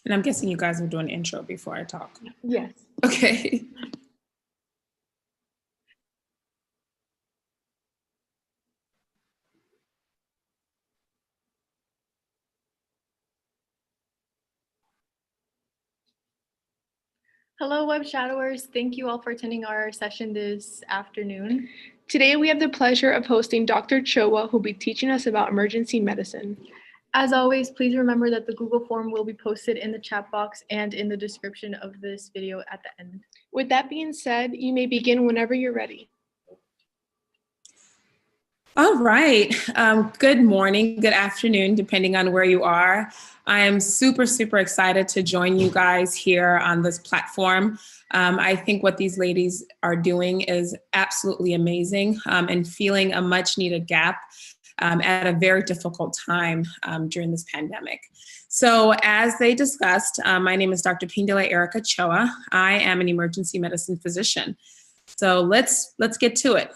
And I'm guessing you guys will do an intro before I talk. Yes. Okay. Hello, web shadowers. Thank you all for attending our session this afternoon. Today, we have the pleasure of hosting Dr. Chowa, who will be teaching us about emergency medicine. As always, please remember that the Google form will be posted in the chat box and in the description of this video at the end. With that being said, you may begin whenever you're ready. All right. Good morning, good afternoon, depending on where you are. I am super excited to join you guys here on this platform. I think what these ladies are doing is absolutely amazing and filling a much needed gap at a very difficult time during this pandemic. So as they discussed, my name is Dr. Phindile Erika Chowa. I am an emergency medicine physician. So let's get to it.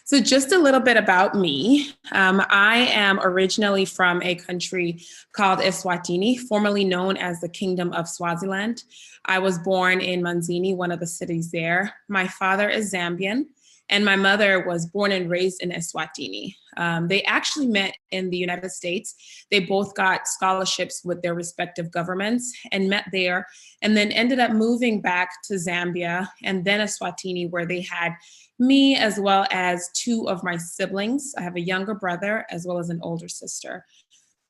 So just a little bit about me. I am originally from a country called Eswatini, formerly known as the Kingdom of Swaziland. I was born in Manzini, one of the cities there. My father is Zambian, and my mother was born and raised in Eswatini. They actually met in the United States. They both got scholarships with their respective governments and met there, and then ended up moving back to Zambia and then Eswatini, where they had me as well as two of my siblings. I have a younger brother as well as an older sister.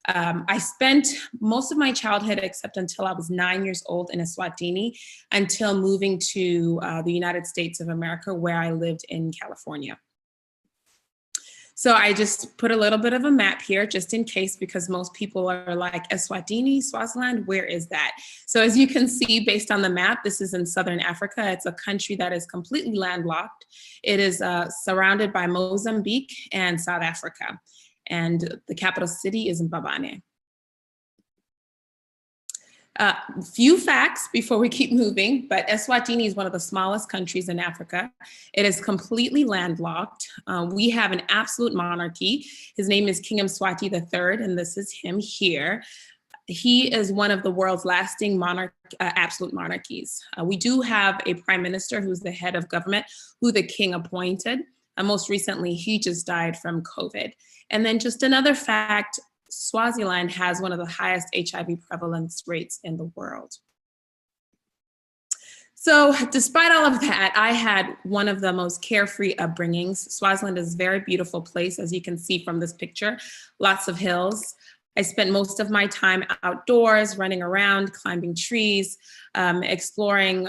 I spent most of my childhood, except until I was 9 years old, in Eswatini, until moving to the United States of America, where I lived in California. So I just put a little bit of a map here just in case, because most people are like, Eswatini, Swaziland, where is that? So as you can see, based on the map, this is in Southern Africa. It's a country that is completely landlocked. It is surrounded by Mozambique and South Africa. And the capital city is Mbabane. Few facts before we keep moving, but Eswatini is one of the smallest countries in Africa. It is completely landlocked. We have an absolute monarchy. His name is King Mswati III, and this is him here. He is one of the world's lasting absolute monarchies. We do have a prime minister who's the head of government, who the king appointed. Most recently, he just died from COVID. And then just another fact, Swaziland has one of the highest HIV prevalence rates in the world. So despite all of that, I had one of the most carefree upbringings. Swaziland is a very beautiful place, as you can see from this picture, lots of hills. I spent most of my time outdoors, running around, climbing trees, exploring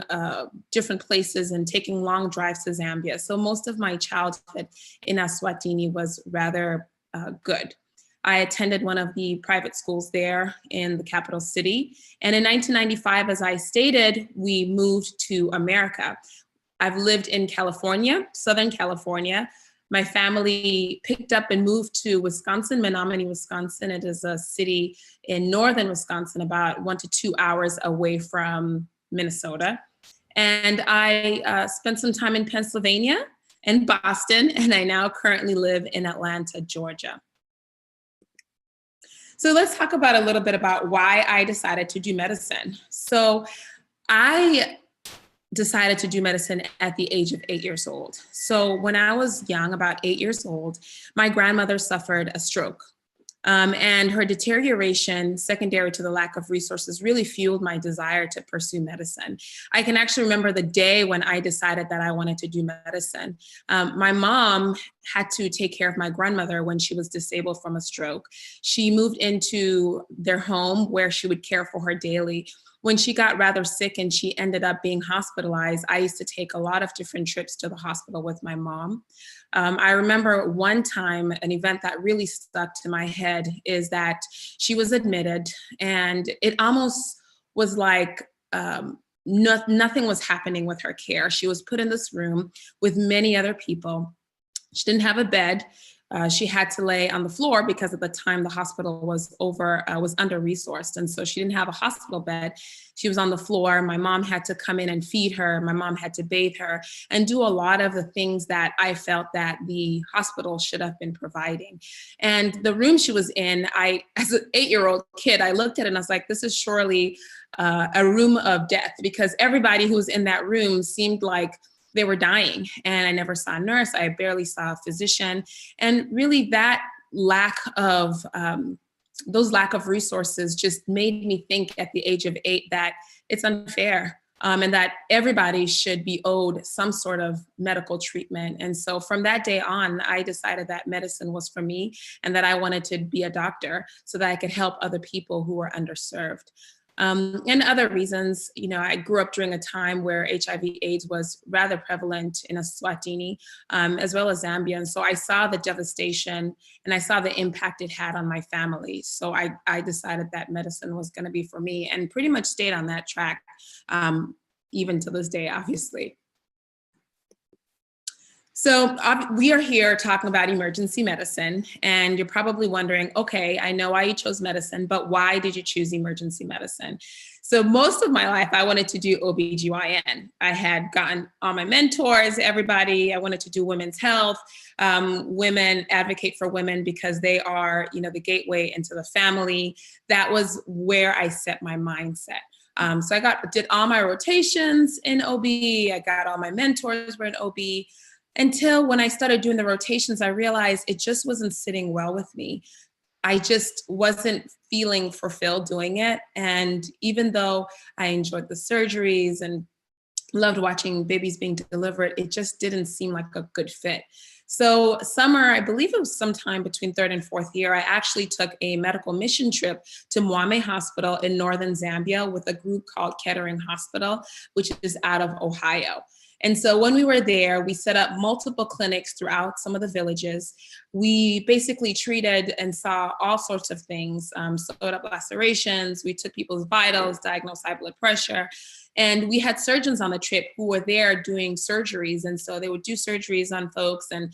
different places and taking long drives to Zambia. So most of my childhood in Eswatini was rather good. I attended one of the private schools there in the capital city. And in 1995, as I stated, we moved to America. I've lived in California, Southern California. My family picked up and moved to Wisconsin, Menominee, Wisconsin. It is a city in northern Wisconsin, about 1 to 2 hours away from Minnesota. And I spent some time in Pennsylvania and Boston, and I now currently live in Atlanta, Georgia. So let's talk about a little bit about why I decided to do medicine. So I decided to do medicine at the age of 8 years old. So when I was young, about 8 years old, my grandmother suffered a stroke. And her deterioration, secondary to the lack of resources, really fueled my desire to pursue medicine. I can actually remember the day when I decided that I wanted to do medicine. My mom had to take care of my grandmother when she was disabled from a stroke. She moved into their home where she would care for her daily. When she got rather sick and she ended up being hospitalized, I used to take a lot of different trips to the hospital with my mom. I remember one time, an event that really stuck to my head is that she was admitted, and it almost was like nothing was happening with her care. She was put in this room with many other people. She didn't have a bed. She had to lay on the floor because at the time the hospital was under-resourced. And so she didn't have a hospital bed. She was on the floor. My mom had to come in and feed her. My mom had to bathe her and do a lot of the things that I felt that the hospital should have been providing. And the room she was in, as an 8-year-old kid, I looked at it and I was like, this is surely a room of death, because everybody who was in that room seemed like they were dying. And I never saw a nurse. I barely saw a physician. And really that those lack of resources just made me think at the age of 8 that it's unfair, and that everybody should be owed some sort of medical treatment. And so from that day on, I decided that medicine was for me and that I wanted to be a doctor so that I could help other people who were underserved. And other reasons, I grew up during a time where HIV/AIDS was rather prevalent in Eswatini, as well as Zambia. And so I saw the devastation and I saw the impact it had on my family. So I decided that medicine was going to be for me and pretty much stayed on that track, even to this day, obviously. So we are here talking about emergency medicine, and you're probably wondering, okay, I know why you chose medicine, but why did you choose emergency medicine? So most of my life, I wanted to do OBGYN. I had gotten all my mentors, everybody. I wanted to do women's health, women, advocate for women because they are, the gateway into the family. That was where I set my mindset. So I did all my rotations in OB. I got all my mentors were in OB. Until when I started doing the rotations, I realized it just wasn't sitting well with me. I just wasn't feeling fulfilled doing it. And even though I enjoyed the surgeries and loved watching babies being delivered, it just didn't seem like a good fit. So summer, I believe it was sometime between 3rd and 4th year, I actually took a medical mission trip to Mwame Hospital in northern Zambia with a group called Kettering Hospital, which is out of Ohio. And so when we were there, we set up multiple clinics throughout some of the villages. We basically treated and saw all sorts of things, sewed up lacerations. We took people's vitals, diagnosed high blood pressure. And we had surgeons on the trip who were there doing surgeries. And so they would do surgeries on folks and,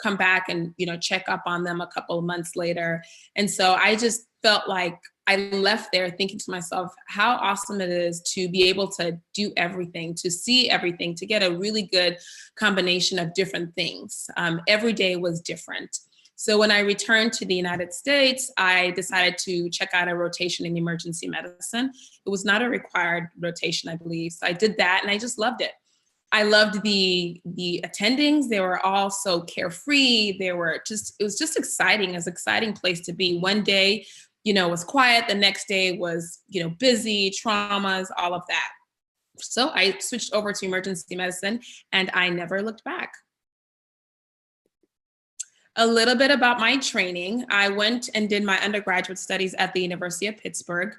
come back and, check up on them a couple of months later. And so I just felt like I left there thinking to myself how awesome it is to be able to do everything, to see everything, to get a really good combination of different things. Every day was different. So when I returned to the United States, I decided to check out a rotation in emergency medicine. It was not a required rotation, I believe. So I did that and I just loved it. I loved the attendings. They were all so carefree. It was just exciting. It was an exciting place to be. One day, it was quiet. The next day was, busy, traumas, all of that. So I switched over to emergency medicine and I never looked back. A little bit about my training. I went and did my undergraduate studies at the University of Pittsburgh.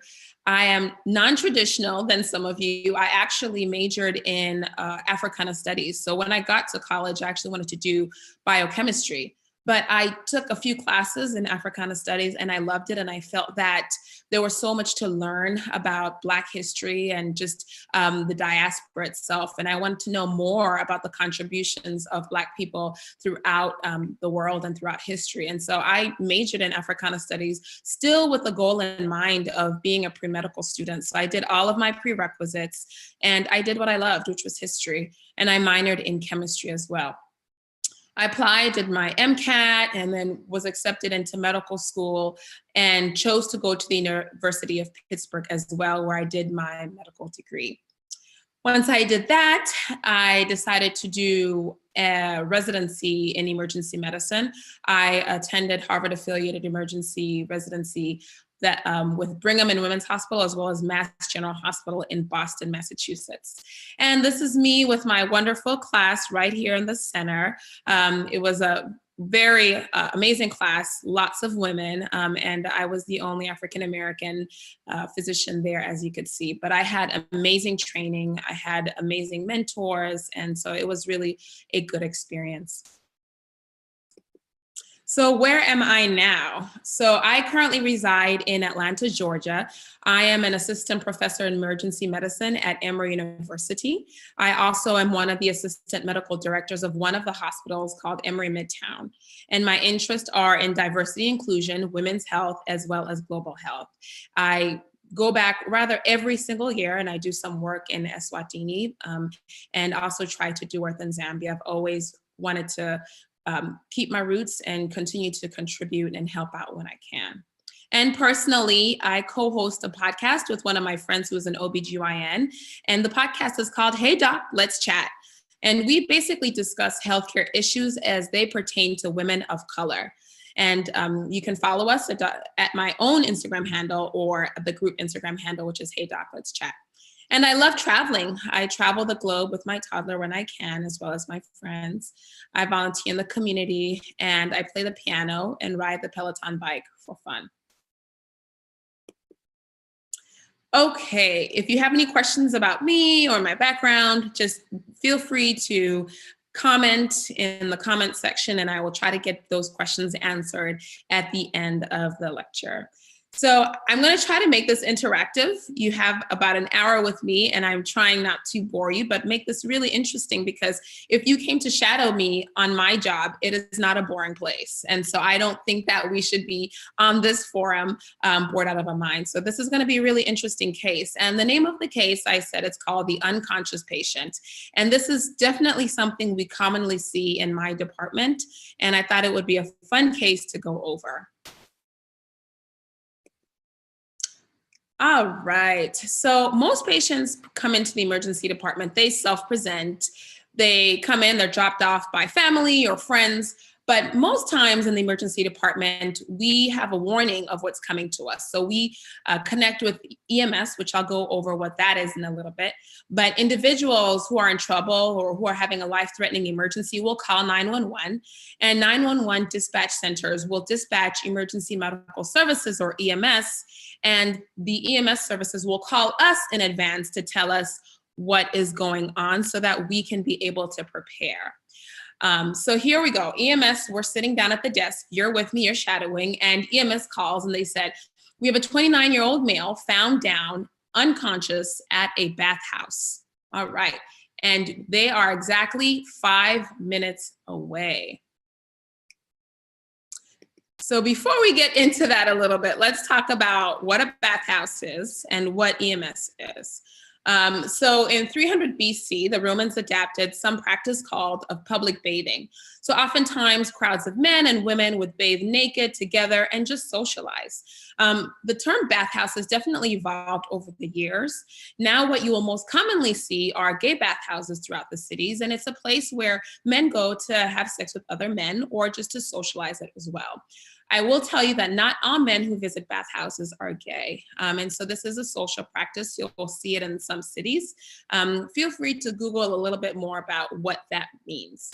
I am non-traditional than some of you. I actually majored in Africana studies. So when I got to college, I actually wanted to do biochemistry. But I took a few classes in Africana studies and I loved it. And I felt that there was so much to learn about Black history and just the diaspora itself. And I wanted to know more about the contributions of Black people throughout the world and throughout history. And so I majored in Africana studies, still with the goal in mind of being a pre-medical student. So I did all of my prerequisites and I did what I loved, which was history. And I minored in chemistry as well. I applied, did my MCAT, and then was accepted into medical school and chose to go to the University of Pittsburgh as well, where I did my medical degree. Once I did that, I decided to do a residency in emergency medicine. I attended Harvard-affiliated emergency residency that with Brigham and Women's Hospital, as well as Mass General Hospital in Boston, Massachusetts. And this is me with my wonderful class right here in the center. It was a very amazing class, lots of women, and I was the only African-American physician there, as you could see. But I had amazing training, I had amazing mentors, and so it was really a good experience. So where am I now? So I currently reside in Atlanta, Georgia. I am an assistant professor in emergency medicine at Emory University. I also am one of the assistant medical directors of one of the hospitals called Emory Midtown. And my interests are in diversity inclusion, women's health, as well as global health. I go back rather every single year and I do some work in Eswatini and also try to do work in Zambia. I've always wanted to keep my roots and continue to contribute and help out when I can. And personally, I co-host a podcast with one of my friends who is an OBGYN, and the podcast is called Hey Doc, Let's Chat. And we basically discuss healthcare issues as they pertain to women of color. And you can follow us at my own Instagram handle or the group Instagram handle, which is Hey Doc, Let's Chat. And I love traveling. I travel the globe with my toddler when I can, as well as my friends. I volunteer in the community and I play the piano and ride the Peloton bike for fun. Okay, if you have any questions about me or my background, just feel free to comment in the comment section and I will try to get those questions answered at the end of the lecture. So I'm going to try to make this interactive. You have about an hour with me and I'm trying not to bore you, but make this really interesting because if you came to shadow me on my job, it is not a boring place. And so I don't think that we should be on this forum bored out of our minds. So this is going to be a really interesting case. And the name of the case, I said, it's called the unconscious patient. And this is definitely something we commonly see in my department. And I thought it would be a fun case to go over. All right, so most patients come into the emergency department, they self-present, they come in, they're dropped off by family or friends, but most times in the emergency department, we have a warning of what's coming to us. So we connect with EMS, which I'll go over what that is in a little bit, but individuals who are in trouble or who are having a life-threatening emergency will call 911, and 911 dispatch centers will dispatch emergency medical services or EMS, and the EMS services will call us in advance to tell us what is going on so that we can be able to prepare. So here we go. EMS, we're sitting down at the desk. You're with me, you're shadowing, and EMS calls and they said, we have a 29-year-old male found down unconscious at a bathhouse. All right. And they are exactly 5 minutes away. So before we get into that a little bit, let's talk about what a bathhouse is and what EMS is. So in 300 BC, the Romans adapted some practice called of public bathing. So oftentimes crowds of men and women would bathe naked together and just socialize. The term bathhouse has definitely evolved over the years. Now what you will most commonly see are gay bathhouses throughout the cities, and it's a place where men go to have sex with other men or just to socialize it as well. I will tell you that not all men who visit bathhouses are gay. And so this is a social practice. You'll see it in some cities. Feel free to Google a little bit more about what that means.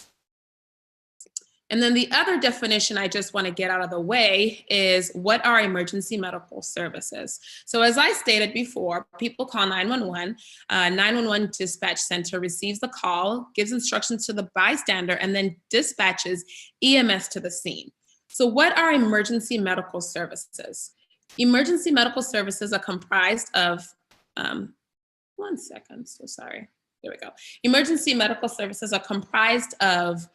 And then the other definition I just want to get out of the way is what are emergency medical services? So as I stated before, people call 911. 911 dispatch center receives the call, gives instructions to the bystander, and then dispatches EMS to the scene. So what are emergency medical services? Emergency medical services are comprised of, one second, so sorry, there we go. Emergency medical services are comprised of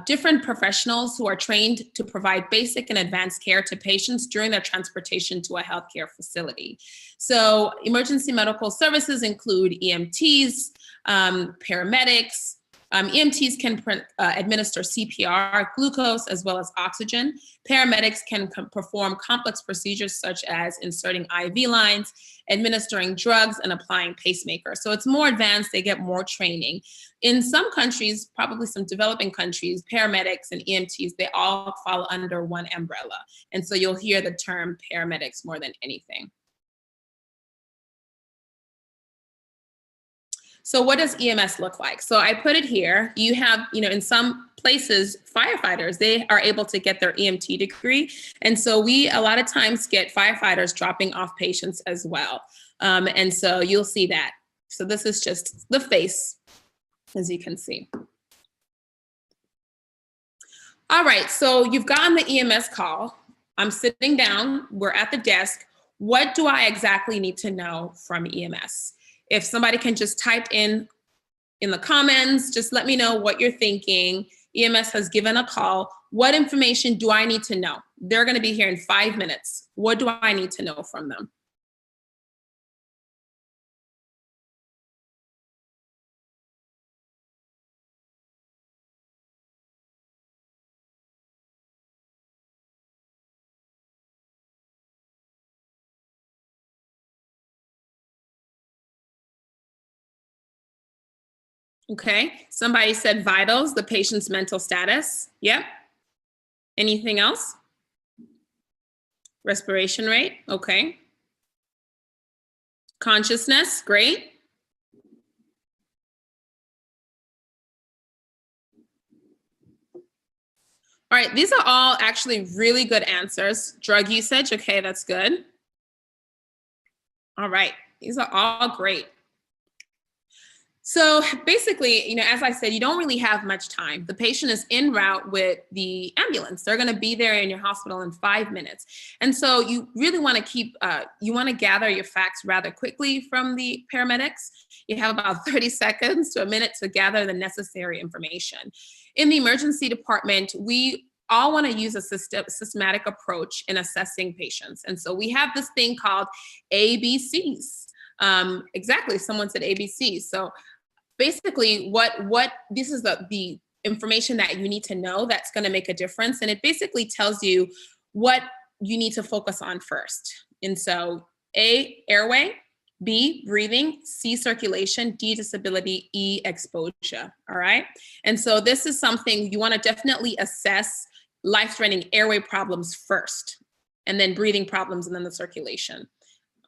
different professionals who are trained to provide basic and advanced care to patients during their transportation to a healthcare facility. So emergency medical services include EMTs, paramedics. EMTs can administer CPR, glucose, as well as oxygen. Paramedics can perform complex procedures such as inserting IV lines, administering drugs, and applying pacemakers. So it's more advanced, they get more training. In some countries, probably some developing countries, paramedics and EMTs, they all fall under one umbrella. And so you'll hear the term paramedics more than anything. So what does EMS look like? So I put it here. You have, in some places, firefighters, they are able to get their EMT degree. And so we, a lot of times, get firefighters dropping off patients as well. And so you'll see that. So this is just the face, as you can see. All right, so you've gotten the EMS call. I'm sitting down, we're at the desk. What do I exactly need to know from EMS? If somebody can just type in the comments, just let me know what you're thinking. EMS has given a call. What information do I need to know? They're gonna be here in 5 minutes. What do I need to know from them? Okay, somebody said vitals, the patient's mental status. Yep. Anything else? Respiration rate, okay. Consciousness, great. All right, these are all actually really good answers. Drug usage, okay, that's good. All right, these are all great. So basically, as I said, you don't really have much time. The patient is en route with the ambulance. They're going to be there in your hospital in 5 minutes. And so you really want to gather your facts rather quickly from the paramedics. You have about 30 seconds to a minute to gather the necessary information. In the emergency department, we all want to use a systematic approach in assessing patients. And so we have this thing called ABCs. Exactly, someone said ABCs. So basically this is the information that you need to know that's going to make a difference, and it basically tells you what you need to focus on first. And so A, airway; B, breathing; C, circulation; D, disability; E, exposure. All right, and so this is something you want to definitely assess: life-threatening airway problems first, and then breathing problems, and then the circulation.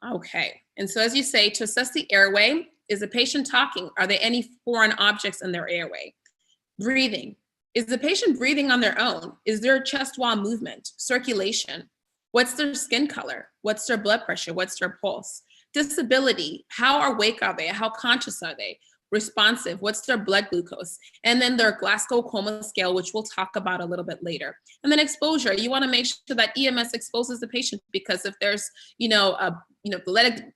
Okay, and so as you say, to assess the airway: is the patient talking? Are there any foreign objects in their airway? Breathing: is the patient breathing on their own? Is there chest wall movement? Circulation: what's their skin color? What's their blood pressure? What's their pulse? Disability: how awake are they? How conscious are they? Responsive: what's their blood glucose? And then their Glasgow Coma Scale, which we'll talk about a little bit later. And then exposure: you want to make sure that EMS exposes the patient, because if there's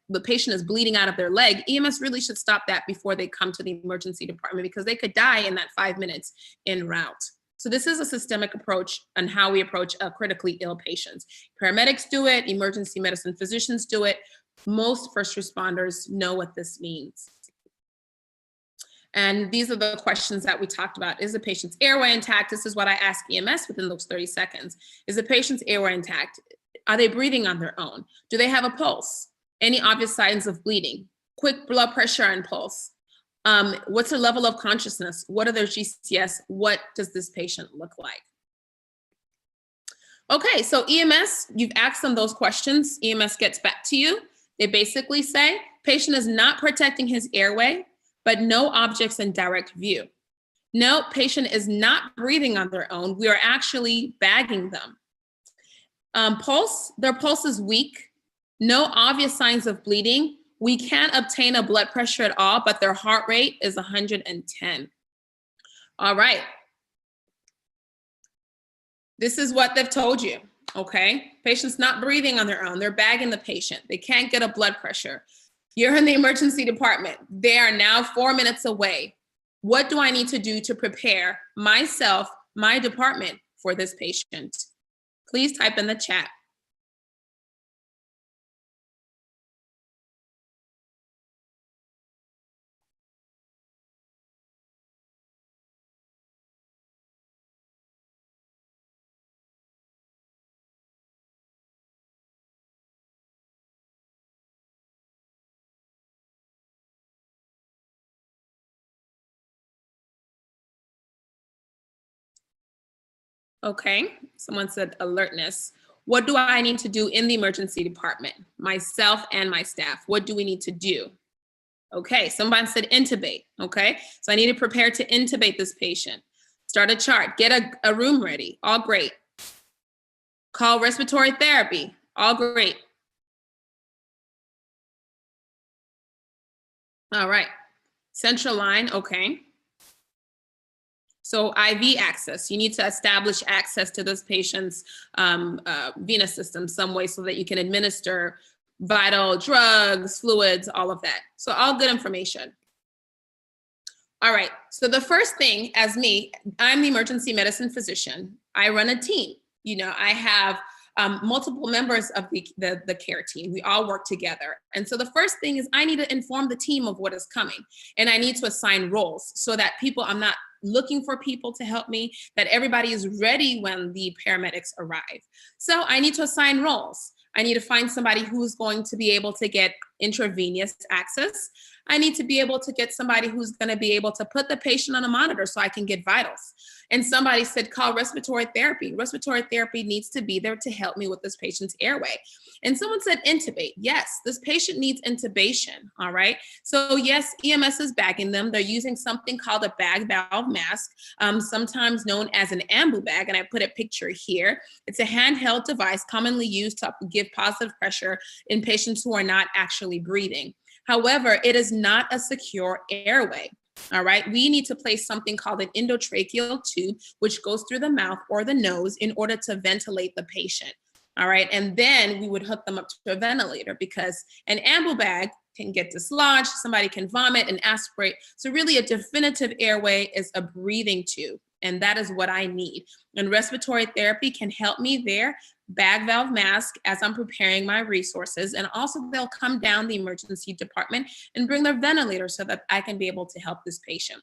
the patient is bleeding out of their leg, EMS really should stop that before they come to the emergency department, because they could die in that 5 minutes en route. So this is a systemic approach on how we approach critically ill patients. Paramedics do it, emergency medicine physicians do it. Most first responders know what this means. And these are the questions that we talked about. Is the patient's airway intact? This is what I ask EMS within those 30 seconds. Is the patient's airway intact? Are they breathing on their own? Do they have a pulse? Any obvious signs of bleeding? Quick blood pressure and pulse? What's their level of consciousness? What are their GCS? What does this patient look like? Okay, so EMS, you've asked them those questions. EMS gets back to you. They basically say, patient is not protecting his airway, but no objects in direct view. No, patient is not breathing on their own. We are actually bagging them. Pulse, their pulse is weak. No obvious signs of bleeding. We can't obtain a blood pressure at all, but their heart rate is 110. All right. This is what they've told you, okay? Patient's not breathing on their own. They're bagging the patient. They can't get a blood pressure. You're in the emergency department. They are now 4 minutes away. What do I need to do to prepare myself, my department, for this patient? Please type in the chat. Okay, someone said alertness. What do I need to do in the emergency department? Myself and my staff. What do we need to do? Okay, someone said intubate. Okay, so I need to prepare to intubate this patient. Start a chart, get a room ready. All great. Call respiratory therapy. All great. All right, central line. Okay. So IV access, you need to establish access to this patient's venous system some way so that you can administer vital drugs, fluids, all of that. So all good information. All right, so the first thing as me, I'm the emergency medicine physician. I run a team. You know, I have multiple members of the care team. We all work together. And so the first thing is I need to inform the team of what is coming. And I need to assign roles so that I'm not looking for people to help me, that everybody is ready when the paramedics arrive. So I need to assign roles. I need to find somebody who's going to be able to get intravenous access. I need to be able to get somebody who's going to be able to put the patient on a monitor so I can get vitals. And somebody said, call respiratory therapy. Respiratory therapy needs to be there to help me with this patient's airway. And someone said intubate. Yes, this patient needs intubation, all right? So yes, EMS is bagging them. They're using something called a bag valve mask, sometimes known as an ambu bag, and I put a picture here. It's a handheld device commonly used to give positive pressure in patients who are not actually breathing. However, it is not a secure airway. All right, we need to place something called an endotracheal tube, which goes through the mouth or the nose in order to ventilate the patient. All right, and then we would hook them up to a ventilator because an ambu bag can get dislodged, somebody can vomit and aspirate. So really a definitive airway is a breathing tube, and that is what I need. And respiratory therapy can help me there. Bag valve mask as I'm preparing my resources. And also they'll come down the emergency department and bring their ventilator so that I can be able to help this patient.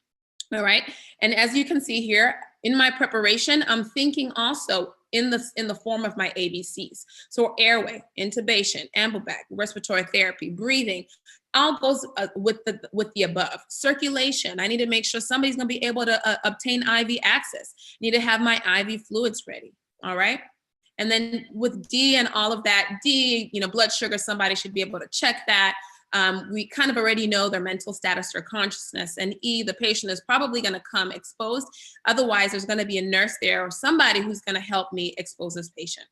All right. And as you can see here in my preparation, I'm thinking also in the form of my ABCs. So airway, intubation, ambu bag, respiratory therapy, breathing, all goes with the above. Circulation, I need to make sure somebody's gonna be able to obtain IV access. I need to have my IV fluids ready, all right? And then with D and all of that, D, blood sugar, somebody should be able to check that. We kind of already know their mental status or consciousness. And E, the patient is probably going to come exposed. Otherwise, there's going to be a nurse there or somebody who's going to help me expose this patient.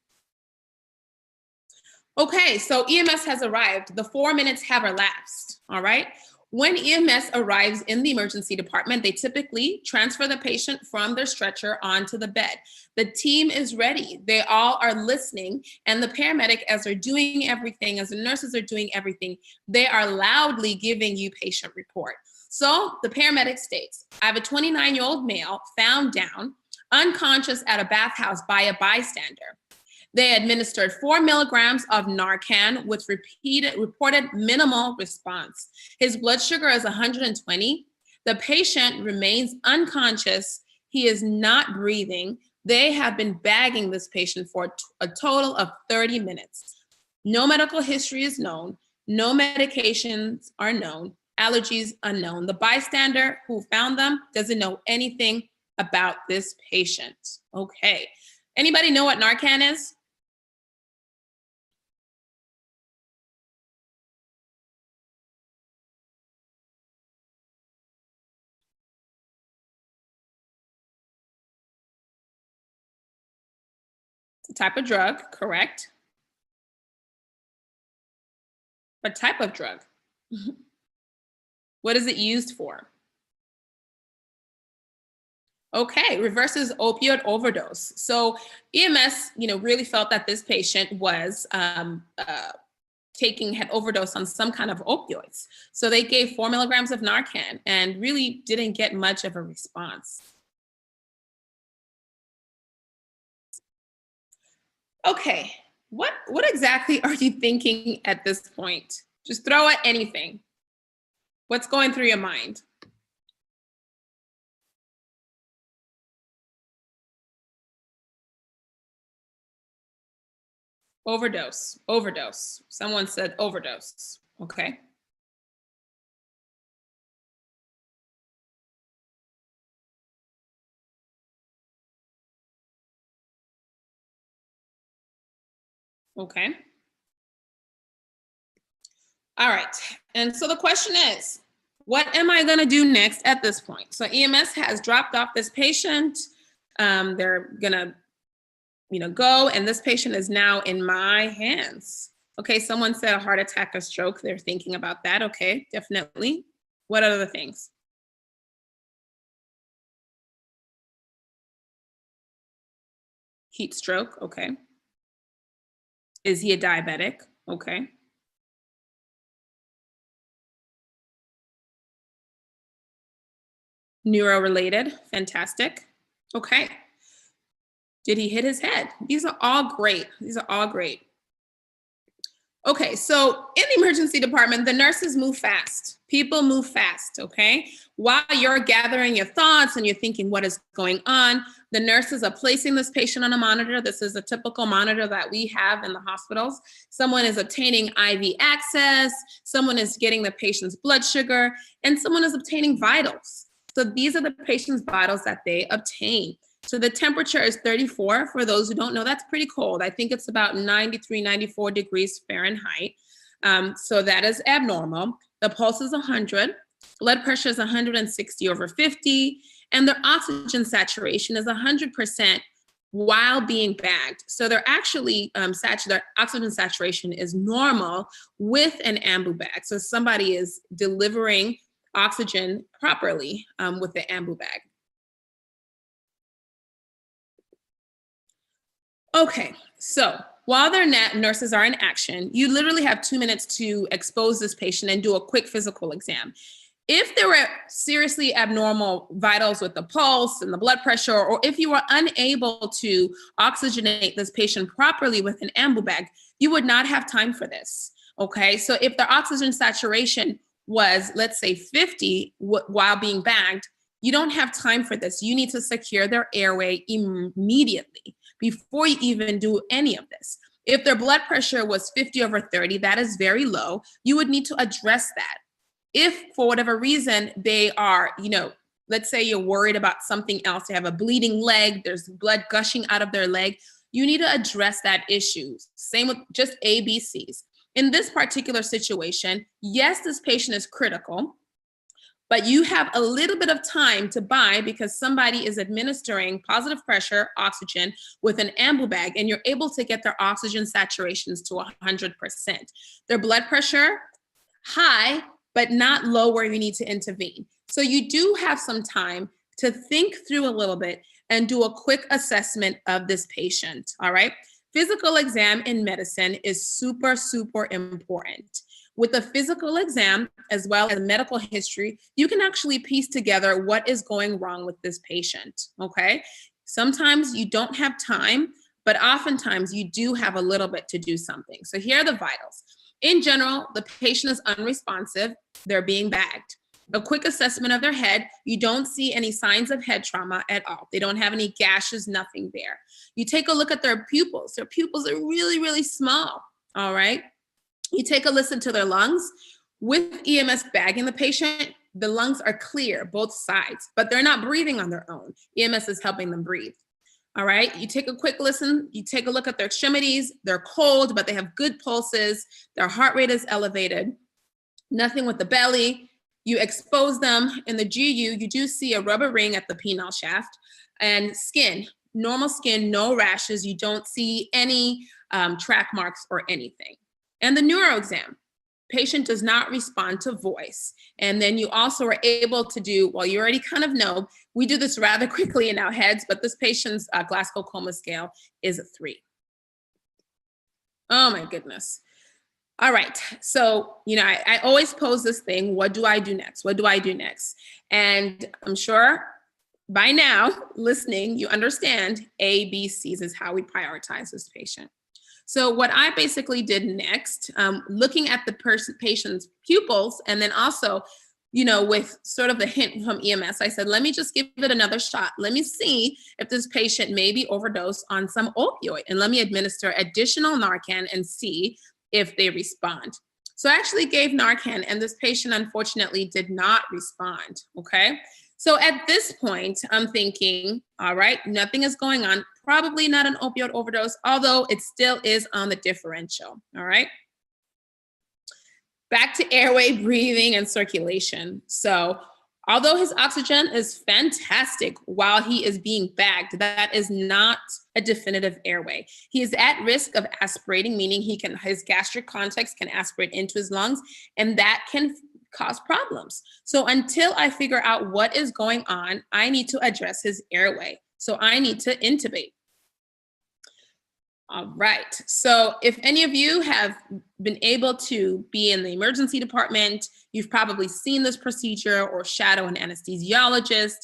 Okay, so EMS has arrived. The 4 minutes have elapsed, all right? When EMS arrives in the emergency department, they typically transfer the patient from their stretcher onto the bed. The team is ready. They all are listening, and the paramedic, as they're doing everything, as the nurses are doing everything, they are loudly giving you patient report. So the paramedic states, I have a 29-year-old male found down, unconscious at a bathhouse by a bystander. They administered 4 milligrams of Narcan with reported minimal response. His blood sugar is 120. The patient remains unconscious. He is not breathing. They have been bagging this patient for a total of 30 minutes. No medical history is known. No medications are known. Allergies unknown. The bystander who found them doesn't know anything about this patient. Okay. Anybody know what Narcan is? It's a type of drug, correct? What type of drug? What is it used for? Okay, reverses opioid overdose. So EMS, really felt that this patient was had overdosed on some kind of opioids. So they gave 4 milligrams of Narcan and really didn't get much of a response. Okay, what exactly are you thinking at this point? Just throw at anything. What's going through your mind? Overdose, overdose. Someone said overdose, okay. Okay. All right, and so the question is, what am I gonna do next at this point? So EMS has dropped off this patient. They're gonna, go, and this patient is now in my hands. Okay, someone said a heart attack or stroke. They're thinking about that. Okay, definitely. What other things? Heat stroke, okay. Is he a diabetic? Okay. Neuro-related, fantastic. Okay. Did he hit his head? These are all great. These are all great. Okay, so in the emergency department, the nurses move fast. People move fast, okay? While you're gathering your thoughts and you're thinking what is going on, the nurses are placing this patient on a monitor. This is a typical monitor that we have in the hospitals. Someone is obtaining IV access, someone is getting the patient's blood sugar, and someone is obtaining vitals. So these are the patient's vitals that they obtain. So the temperature is 34. For those who don't know, that's pretty cold. I think it's about 93, 94 degrees Fahrenheit. So that is abnormal. The pulse is 100. Blood pressure is 160/50. And their oxygen saturation is 100% while being bagged. So they're actually, their oxygen saturation is normal with an ambu bag. So somebody is delivering oxygen properly with the ambu bag. Okay, so while their nurses are in action, you literally have 2 minutes to expose this patient and do a quick physical exam. If there were seriously abnormal vitals with the pulse and the blood pressure, or if you were unable to oxygenate this patient properly with an ambu bag, you would not have time for this, okay? So if their oxygen saturation was, let's say 50 while being bagged, you don't have time for this. You need to secure their airway immediately before you even do any of this. If their blood pressure was 50/30, that is very low. You would need to address that. If for whatever reason they are, let's say you're worried about something else, they have a bleeding leg, there's blood gushing out of their leg, you need to address that issue. Same with just ABCs. In this particular situation, yes, this patient is critical, but you have a little bit of time to buy because somebody is administering positive pressure oxygen with an ambu bag, and you're able to get their oxygen saturations to 100%. Their blood pressure, high, but not low where you need to intervene. So you do have some time to think through a little bit and do a quick assessment of this patient, all right? Physical exam in medicine is super, super important. With a physical exam, as well as medical history, you can actually piece together what is going wrong with this patient, okay? Sometimes you don't have time, but oftentimes you do have a little bit to do something. So here are the vitals. In general, the patient is unresponsive, they're being bagged. A quick assessment of their head, you don't see any signs of head trauma at all. They don't have any gashes, nothing there. You take a look at their pupils. Their pupils are really, really small, all right? You take a listen to their lungs. With EMS bagging the patient, the lungs are clear, both sides, but they're not breathing on their own. EMS is helping them breathe. All right, you take a quick listen, you take a look at their extremities, they're cold, but they have good pulses, their heart rate is elevated, nothing with the belly. You expose them in the GU, you do see a rubber ring at the penile shaft, and skin, normal skin, no rashes, you don't see any track marks or anything. And the neuro exam, patient does not respond to voice. And then you also are able to do, well, you already kind of know, we do this rather quickly in our heads, but this patient's Glasgow Coma scale is a 3. Oh my goodness. All right, so, I always pose this thing, what do I do next? What do I do next? And I'm sure by now, listening, you understand ABCs is how we prioritize this patient. So what I basically did next, looking at the patient's pupils, and then also, with sort of the hint from EMS, I said, let me just give it another shot. Let me see if this patient may be overdosed on some opioid, and let me administer additional Narcan and see if they respond. So I actually gave Narcan, and this patient unfortunately did not respond, okay? So at this point, I'm thinking, all right, nothing is going on, probably not an opioid overdose, although it still is on the differential, all right? Back to airway, breathing, and circulation. So although his oxygen is fantastic while he is being bagged, that is not a definitive airway. He is at risk of aspirating, meaning his gastric context can aspirate into his lungs, and that can cause problems. So until I figure out what is going on, I need to address his airway. So I need to intubate. All right, so if any of you have been able to be in the emergency department, you've probably seen this procedure or shadow an anesthesiologist,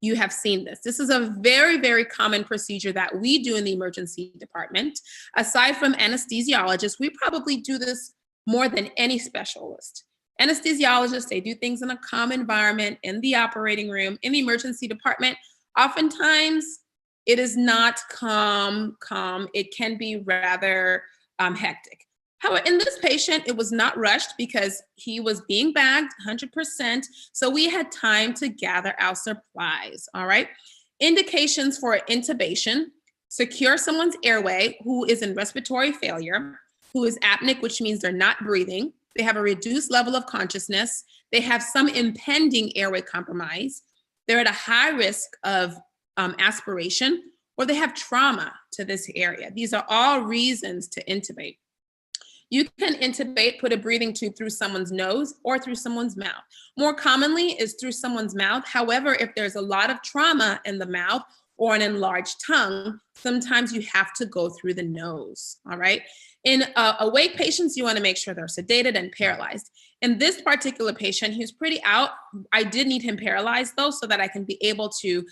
you have seen this. This is a very, very common procedure that we do in the emergency department. Aside from anesthesiologists, we probably do this more than any specialist. Anesthesiologists, they do things in a calm environment, in the operating room, in the emergency department. Oftentimes, it is not calm. It can be rather hectic. However, in this patient, it was not rushed because he was being bagged 100%. So we had time to gather our supplies, all right? Indications for intubation: secure someone's airway who is in respiratory failure, who is apneic, which means they're not breathing. They have a reduced level of consciousness. They have some impending airway compromise. They're at a high risk of aspiration, or they have trauma to this area. These are all reasons to intubate. You can intubate, put a breathing tube through someone's nose or through someone's mouth. More commonly is through someone's mouth. However, if there's a lot of trauma in the mouth or an enlarged tongue, sometimes you have to go through the nose, all right? In awake patients, you wanna make sure they're sedated and paralyzed. In this particular patient, he was pretty out. I did need him paralyzed though, so that I can be able to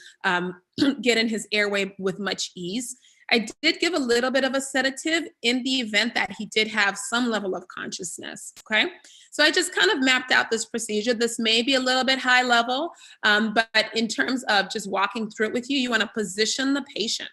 get in his airway with much ease. I did give a little bit of a sedative in the event that he did have some level of consciousness, okay? So I just kind of mapped out this procedure. This may be a little bit high level, but in terms of just walking through it with you, you wanna position the patient.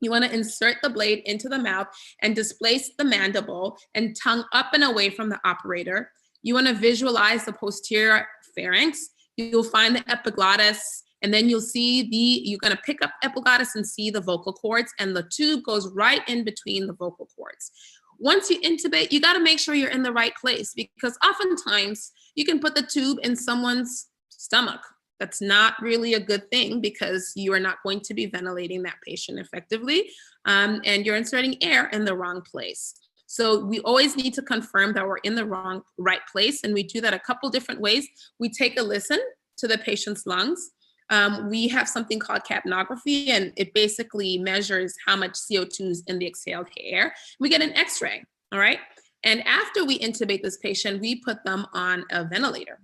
You wanna insert the blade into the mouth and displace the mandible and tongue up and away from the operator. You wanna visualize the posterior pharynx. You'll find the epiglottis, and then you'll see you're gonna pick up epiglottis and see the vocal cords, and the tube goes right in between the vocal cords. Once you intubate, you gotta make sure you're in the right place, because oftentimes you can put the tube in someone's stomach. That's not really a good thing because you are not going to be ventilating that patient effectively, and you're inserting air in the wrong place. So we always need to confirm that we're in the right place, and we do that a couple different ways. We take a listen to the patient's lungs. We have something called capnography, and it basically measures how much CO2 is in the exhaled air. We get an X-ray, all right? And after we intubate this patient, we put them on a ventilator.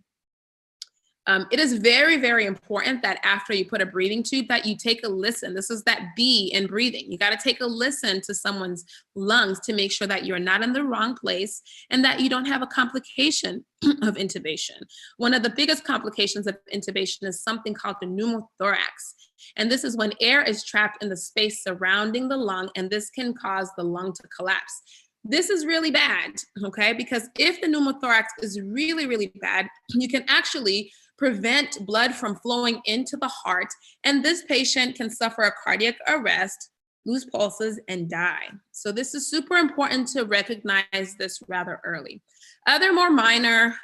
It is very, very important that after you put a breathing tube that you take a listen. This is that B in breathing. You gotta take a listen to someone's lungs to make sure that you're not in the wrong place and that you don't have a complication of intubation. One of the biggest complications of intubation is something called the pneumothorax. And this is when air is trapped in the space surrounding the lung, and this can cause the lung to collapse. This is really bad, okay? Because if the pneumothorax is really, really bad, you can actually prevent blood from flowing into the heart, and this patient can suffer a cardiac arrest, lose pulses, and die. So this is super important to recognize this rather early. Other more minor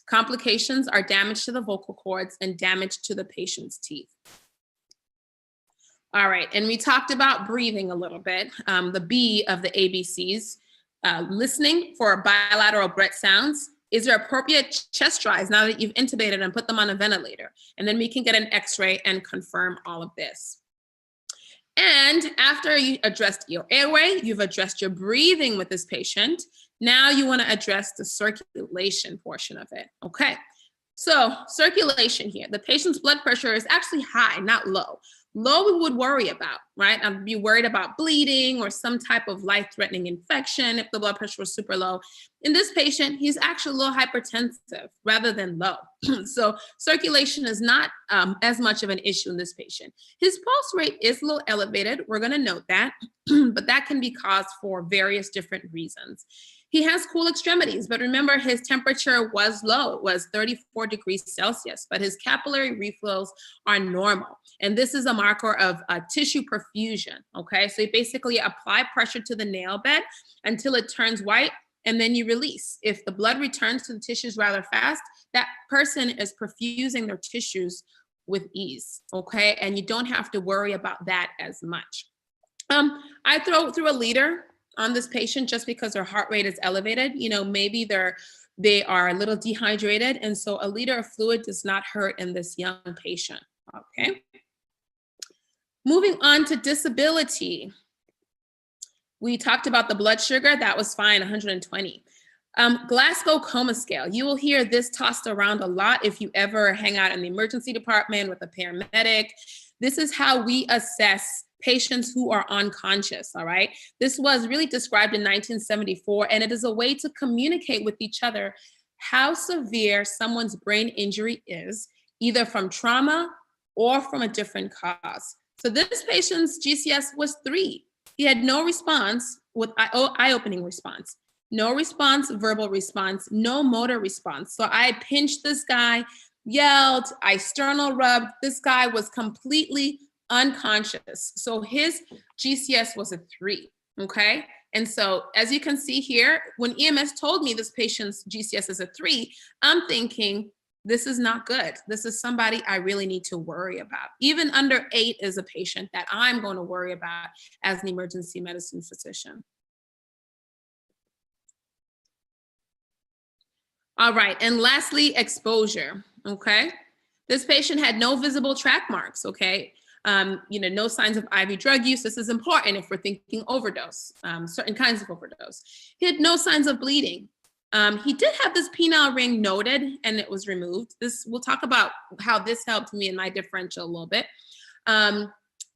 complications are damage to the vocal cords and damage to the patient's teeth. All right, and we talked about breathing a little bit, the B of the ABCs, listening for bilateral breath sounds. Is there appropriate chest rise now that you've intubated and put them on a ventilator? And then we can get an X-ray and confirm all of this. And after you addressed your airway, you've addressed your breathing with this patient, now you wanna address the circulation portion of it, okay? So circulation here, the patient's blood pressure is actually high, not low. Low we would worry about, right? I'd be worried about bleeding or some type of life-threatening infection if the blood pressure was super low. In this patient, he's actually a little hypertensive rather than low. So circulation is not as much of an issue in this patient. His pulse rate is a little elevated, we're gonna note that, but that can be caused for various different reasons. He has cool extremities, but remember his temperature was low, it was 34 degrees Celsius, but his capillary reflows are normal. And this is a marker of tissue perfusion, okay? So you basically apply pressure to the nail bed until it turns white, and then you release. If the blood returns to the tissues rather fast, that person is perfusing their tissues with ease, okay? And you don't have to worry about that as much. I threw a liter on this patient just because their heart rate is elevated. You know, maybe they are a little dehydrated, and so a liter of fluid does not hurt in this young patient, okay? Moving on to disability. We talked about the blood sugar, that was fine, 120. Glasgow Coma Scale, you will hear this tossed around a lot if you ever hang out in the emergency department with a paramedic. This is how we assess patients who are unconscious, all right? This was really described in 1974, and it is a way to communicate with each other how severe someone's brain injury is, either from trauma or from a different cause. So this patient's GCS was 3. He had no response with eye-opening response, no response, verbal response, no motor response. So I pinched this guy, yelled, I sternal rubbed. This guy was completely unconscious. So his GCS was a 3, okay? And so as you can see here, when EMS told me this patient's GCS is a 3, I'm thinking, this is not good. This is somebody I really need to worry about. Even under 8 is a patient that I'm going to worry about as an emergency medicine physician. All right, and lastly, exposure, okay? This patient had no visible track marks, okay? No signs of IV drug use. This is important if we're thinking overdose, certain kinds of overdose. He had no signs of bleeding. He did have this penile ring noted and it was removed. We'll talk about how this helped me in my differential a little bit.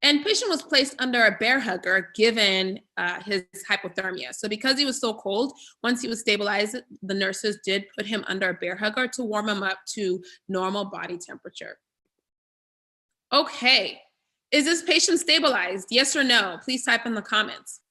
And patient was placed under a bear hugger given his hypothermia. So because he was so cold, once he was stabilized, the nurses did put him under a bear hugger to warm him up to normal body temperature. Okay, is this patient stabilized? Yes or no? Please type in the comments.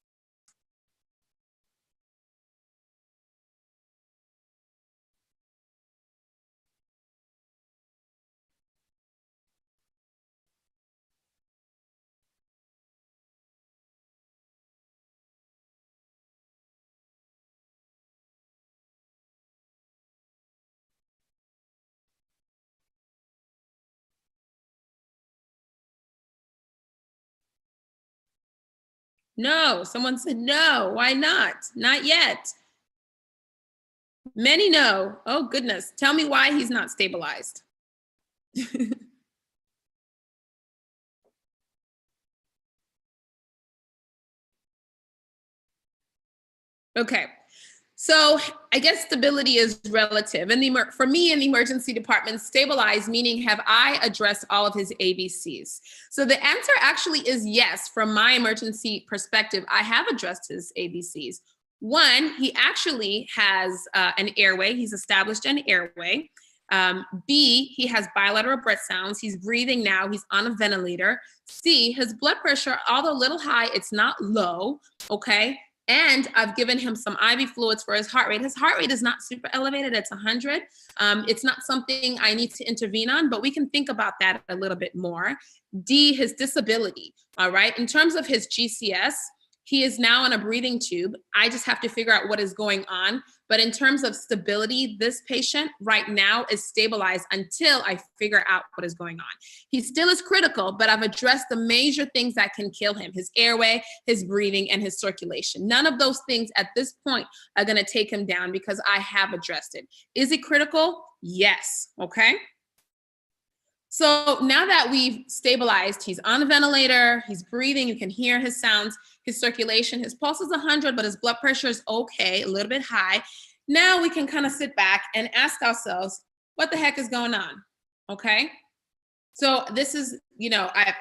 No, someone said no, why not? Not yet. Many no, oh goodness. Tell me why he's not stabilized. Okay, so I guess stability is relative. And for me in the emergency department, stabilized meaning have I addressed all of his ABCs? So the answer actually is yes. From my emergency perspective, I have addressed his ABCs. 1, he actually has an airway. He's established an airway. B, he has bilateral breath sounds. He's breathing now. He's on a ventilator. C, his blood pressure, although a little high, it's not low, okay? And I've given him some IV fluids for his heart rate. His heart rate is not super elevated, it's 100. It's not something I need to intervene on, but we can think about that a little bit more. D, his disability, all right? In terms of his GCS, he is now on a breathing tube. I just have to figure out what is going on. But in terms of stability, this patient right now is stabilized until I figure out what is going on. He still is critical, but I've addressed the major things that can kill him: his airway, his breathing, and his circulation. None of those things at this point are gonna take him down because I have addressed it. Is it critical? Yes, okay? So now that we've stabilized, he's on a ventilator, he's breathing, you can hear his sounds, his circulation, his pulse is 100, but his blood pressure is okay, a little bit high. Now we can kind of sit back and ask ourselves, what the heck is going on, okay? So this is,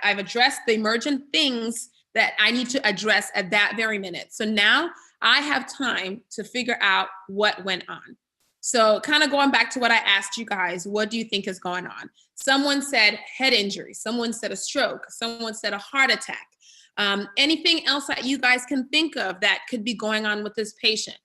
I've addressed the emergent things that I need to address at that very minute. So now I have time to figure out what went on. So kind of going back to what I asked you guys, what do you think is going on? Someone said head injury. Someone said a stroke. Someone said a heart attack. Anything else that you guys can think of that could be going on with this patient?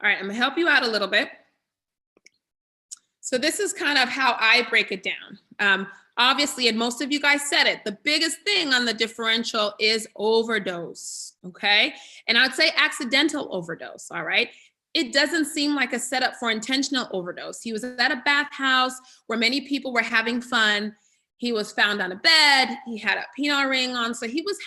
All right, I'm gonna help you out a little bit. So this is kind of how I break it down. Obviously, and most of you guys said it, the biggest thing on the differential is overdose, okay? And I'd say accidental overdose, all right? it doesn't seem like a setup for intentional overdose. He was at a bathhouse where many people were having fun. He was found on a bed. He had a penile ring on. So he was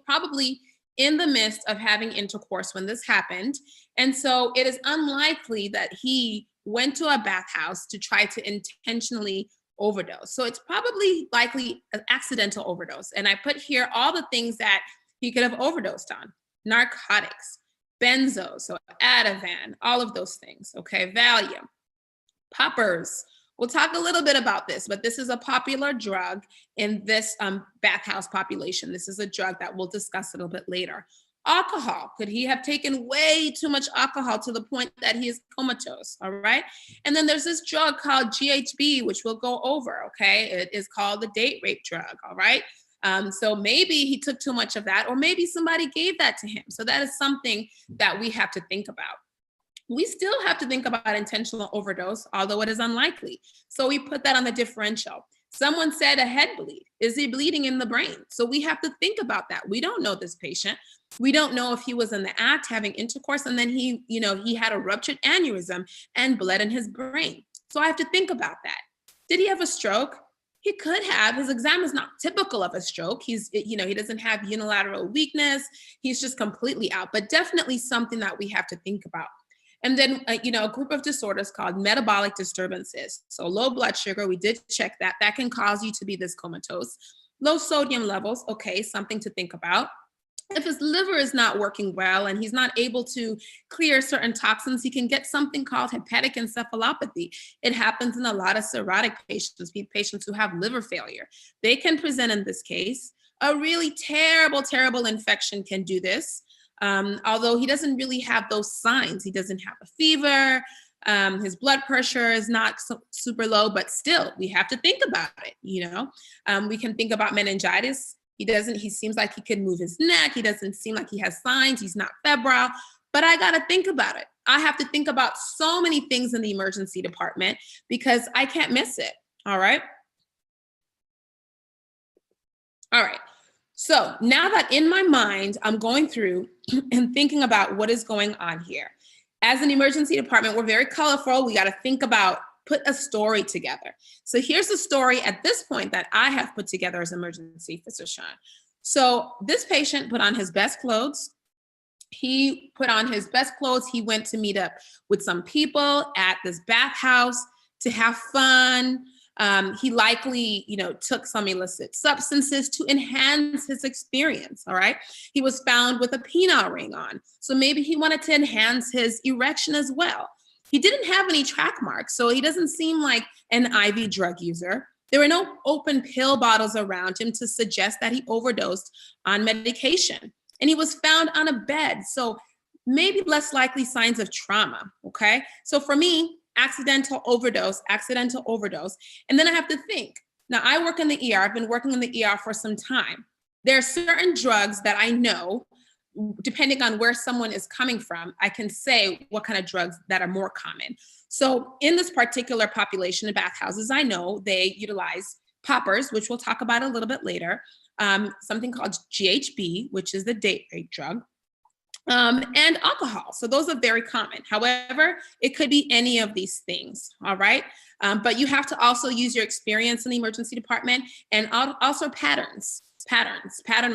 probably in the midst of having intercourse when this happened. And so it is unlikely that he went to a bathhouse to try to intentionally overdose. So it's probably likely an accidental overdose. And I put here all the things that he could have overdosed on: narcotics, benzos, so Ativan, all of those things, okay? Valium, poppers. We'll talk a little bit about this, but this is a popular drug in this bathhouse population. This is a drug that we'll discuss a little bit later. Alcohol. Could he have taken way too much alcohol to the point that he is comatose? All right. And then there's this drug called GHB, which we'll go over. Okay. It is called the date rape drug. All right. So maybe he took too much of that, or maybe somebody gave that to him. So that is something that we have to think about. We still have to think about intentional overdose, although it is unlikely. So we put that on the differential. Someone said a head bleed. Is he bleeding in the brain? So we have to think about that. We don't know this patient. We don't know if he was in the act having intercourse and then he had a ruptured aneurysm and bled in his brain. So I have to think about that. Did he have a stroke? He could have. His exam is not typical of a stroke. He doesn't have unilateral weakness. He's just completely out, but definitely something that we have to think about. And then, a group of disorders called metabolic disturbances. So low blood sugar, we did check that. That can cause you to be this comatose. Low sodium levels, okay, something to think about. If his liver is not working well and he's not able to clear certain toxins, he can get something called hepatic encephalopathy. It happens in a lot of cirrhotic patients who have liver failure. They can present in this case. A really terrible, terrible infection can do this. Although he doesn't really have those signs. He doesn't have a fever. His blood pressure is not super low, but still we have to think about it. We can think about meningitis. He seems like he can move his neck. He doesn't seem like he has signs. He's not febrile, but I got to think about it. I have to think about so many things in the emergency department because I can't miss it. All right. So now that in my mind, I'm going through and thinking about what is going on here. As an emergency department, we're very colorful. We got to think about, put a story together. So here's the story at this point that I have put together as an emergency physician. So this patient put on his best clothes. He went to meet up with some people at this bathhouse to have fun. He likely, took some illicit substances to enhance his experience, all right? He was found with a penile ring on. So maybe he wanted to enhance his erection as well. He didn't have any track marks, so he doesn't seem like an IV drug user. There were no open pill bottles around him to suggest that he overdosed on medication. And he was found on a bed, so maybe less likely signs of trauma, okay? So for me, accidental overdose. And then I have to think. Now, I work in the ER. I've been working in the ER for some time. There are certain drugs that I know, depending on where someone is coming from, I can say what kind of drugs that are more common. So in this particular population of bathhouses, I know they utilize poppers, which we'll talk about a little bit later, something called GHB, which is the date rape drug, and alcohol. So those are very common. However, it could be any of these things, all right? But you have to also use your experience in the emergency department and also pattern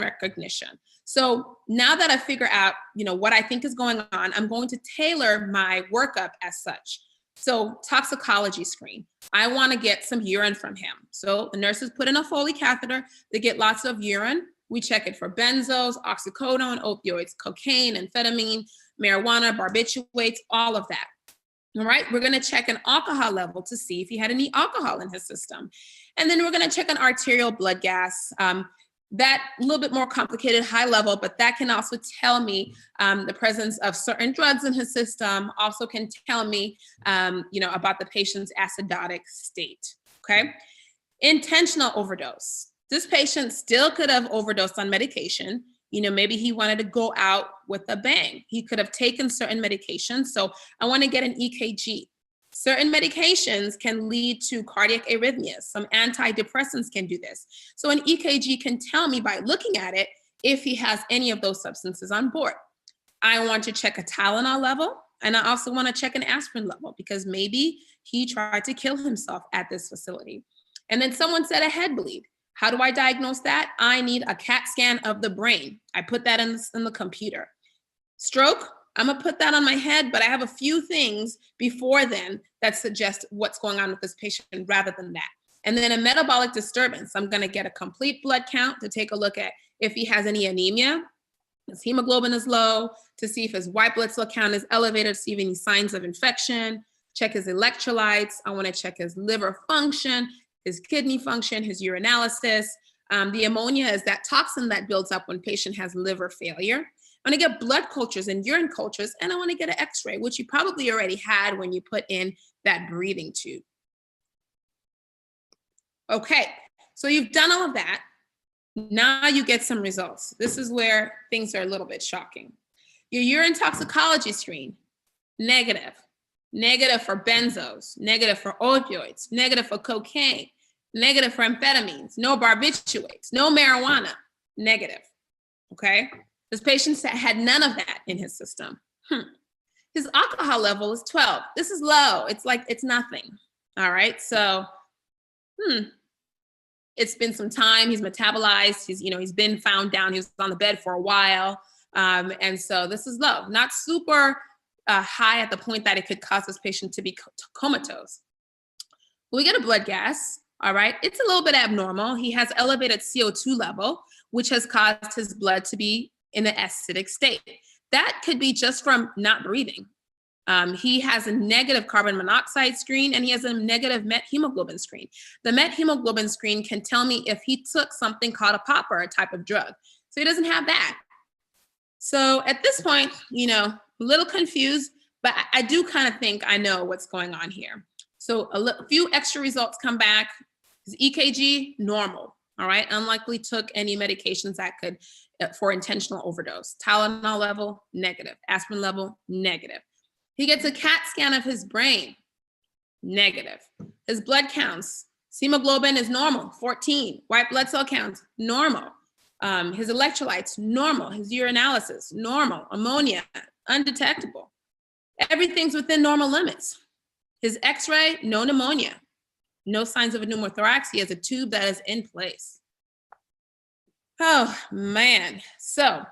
recognition. So now that I figure out, what I think is going on, I'm going to tailor my workup as such. So toxicology screen. I want to get some urine from him. So the nurses put in a Foley catheter. They get lots of urine. We check it for benzos, oxycodone, opioids, cocaine, amphetamine, marijuana, barbiturates, all of that. All right, we're going to check an alcohol level to see if he had any alcohol in his system. And then we're going to check an arterial blood gas. That a little bit more complicated, high level, but that can also tell me the presence of certain drugs in his system, also can tell me, about the patient's acidotic state, okay? Intentional overdose. This patient still could have overdosed on medication. Maybe he wanted to go out with a bang. He could have taken certain medications. So I want to get an EKG. Certain medications can lead to cardiac arrhythmias. Some antidepressants can do this. So an EKG can tell me by looking at it if he has any of those substances on board. I want to check a Tylenol level. And I also want to check an aspirin level because maybe he tried to kill himself at this facility. And then someone said a head bleed. How do I diagnose that? I need a CAT scan of the brain. I put that in the computer. Stroke, I'm gonna put that on my head, but I have a few things before then that suggest what's going on with this patient rather than that. And then a metabolic disturbance, I'm gonna get a complete blood count to take a look at if he has any anemia, his hemoglobin is low, to see if his white blood cell count is elevated, to see if any signs of infection, check his electrolytes. I wanna check his liver function, his kidney function, his urinalysis. The ammonia is that toxin that builds up when patient has liver failure. I want to get blood cultures and urine cultures, and I want to get an x-ray, which you probably already had when you put in that breathing tube. Okay, so you've done all of that. Now you get some results. This is where things are a little bit shocking. Your urine toxicology screen, negative. Negative for benzos, negative for opioids, negative for cocaine, negative for amphetamines, no barbiturates, no marijuana, negative, okay? This patient had none of that in his system. His alcohol level is 12. This is low. It's like, it's nothing, all right? So, it's been some time. He's metabolized. He's been found down. He was on the bed for a while. And so this is low, not super high at the point that it could cause this patient to be comatose. We get a blood gas, all right? It's a little bit abnormal. He has elevated CO2 level, which has caused his blood to be in an acidic state. That could be just from not breathing. He has a negative carbon monoxide screen and he has a negative met hemoglobin screen. The met hemoglobin screen can tell me if he took something called a popper, a type of drug. So he doesn't have that. So at this point, a little confused, but I do kind of think I know what's going on here. So a few extra results come back. His EKG, normal, all right? Unlikely took any medications that could, for intentional overdose. Tylenol level, negative. Aspirin level, negative. He gets a CAT scan of his brain, negative. His blood counts, hemoglobin is normal, 14. White blood cell counts, normal. His electrolytes, normal. His urinalysis, normal. Ammonia, undetectable. Everything's within normal limits. His x-ray, no pneumonia. No signs of a pneumothorax. He has a tube that is in place. Oh, man. So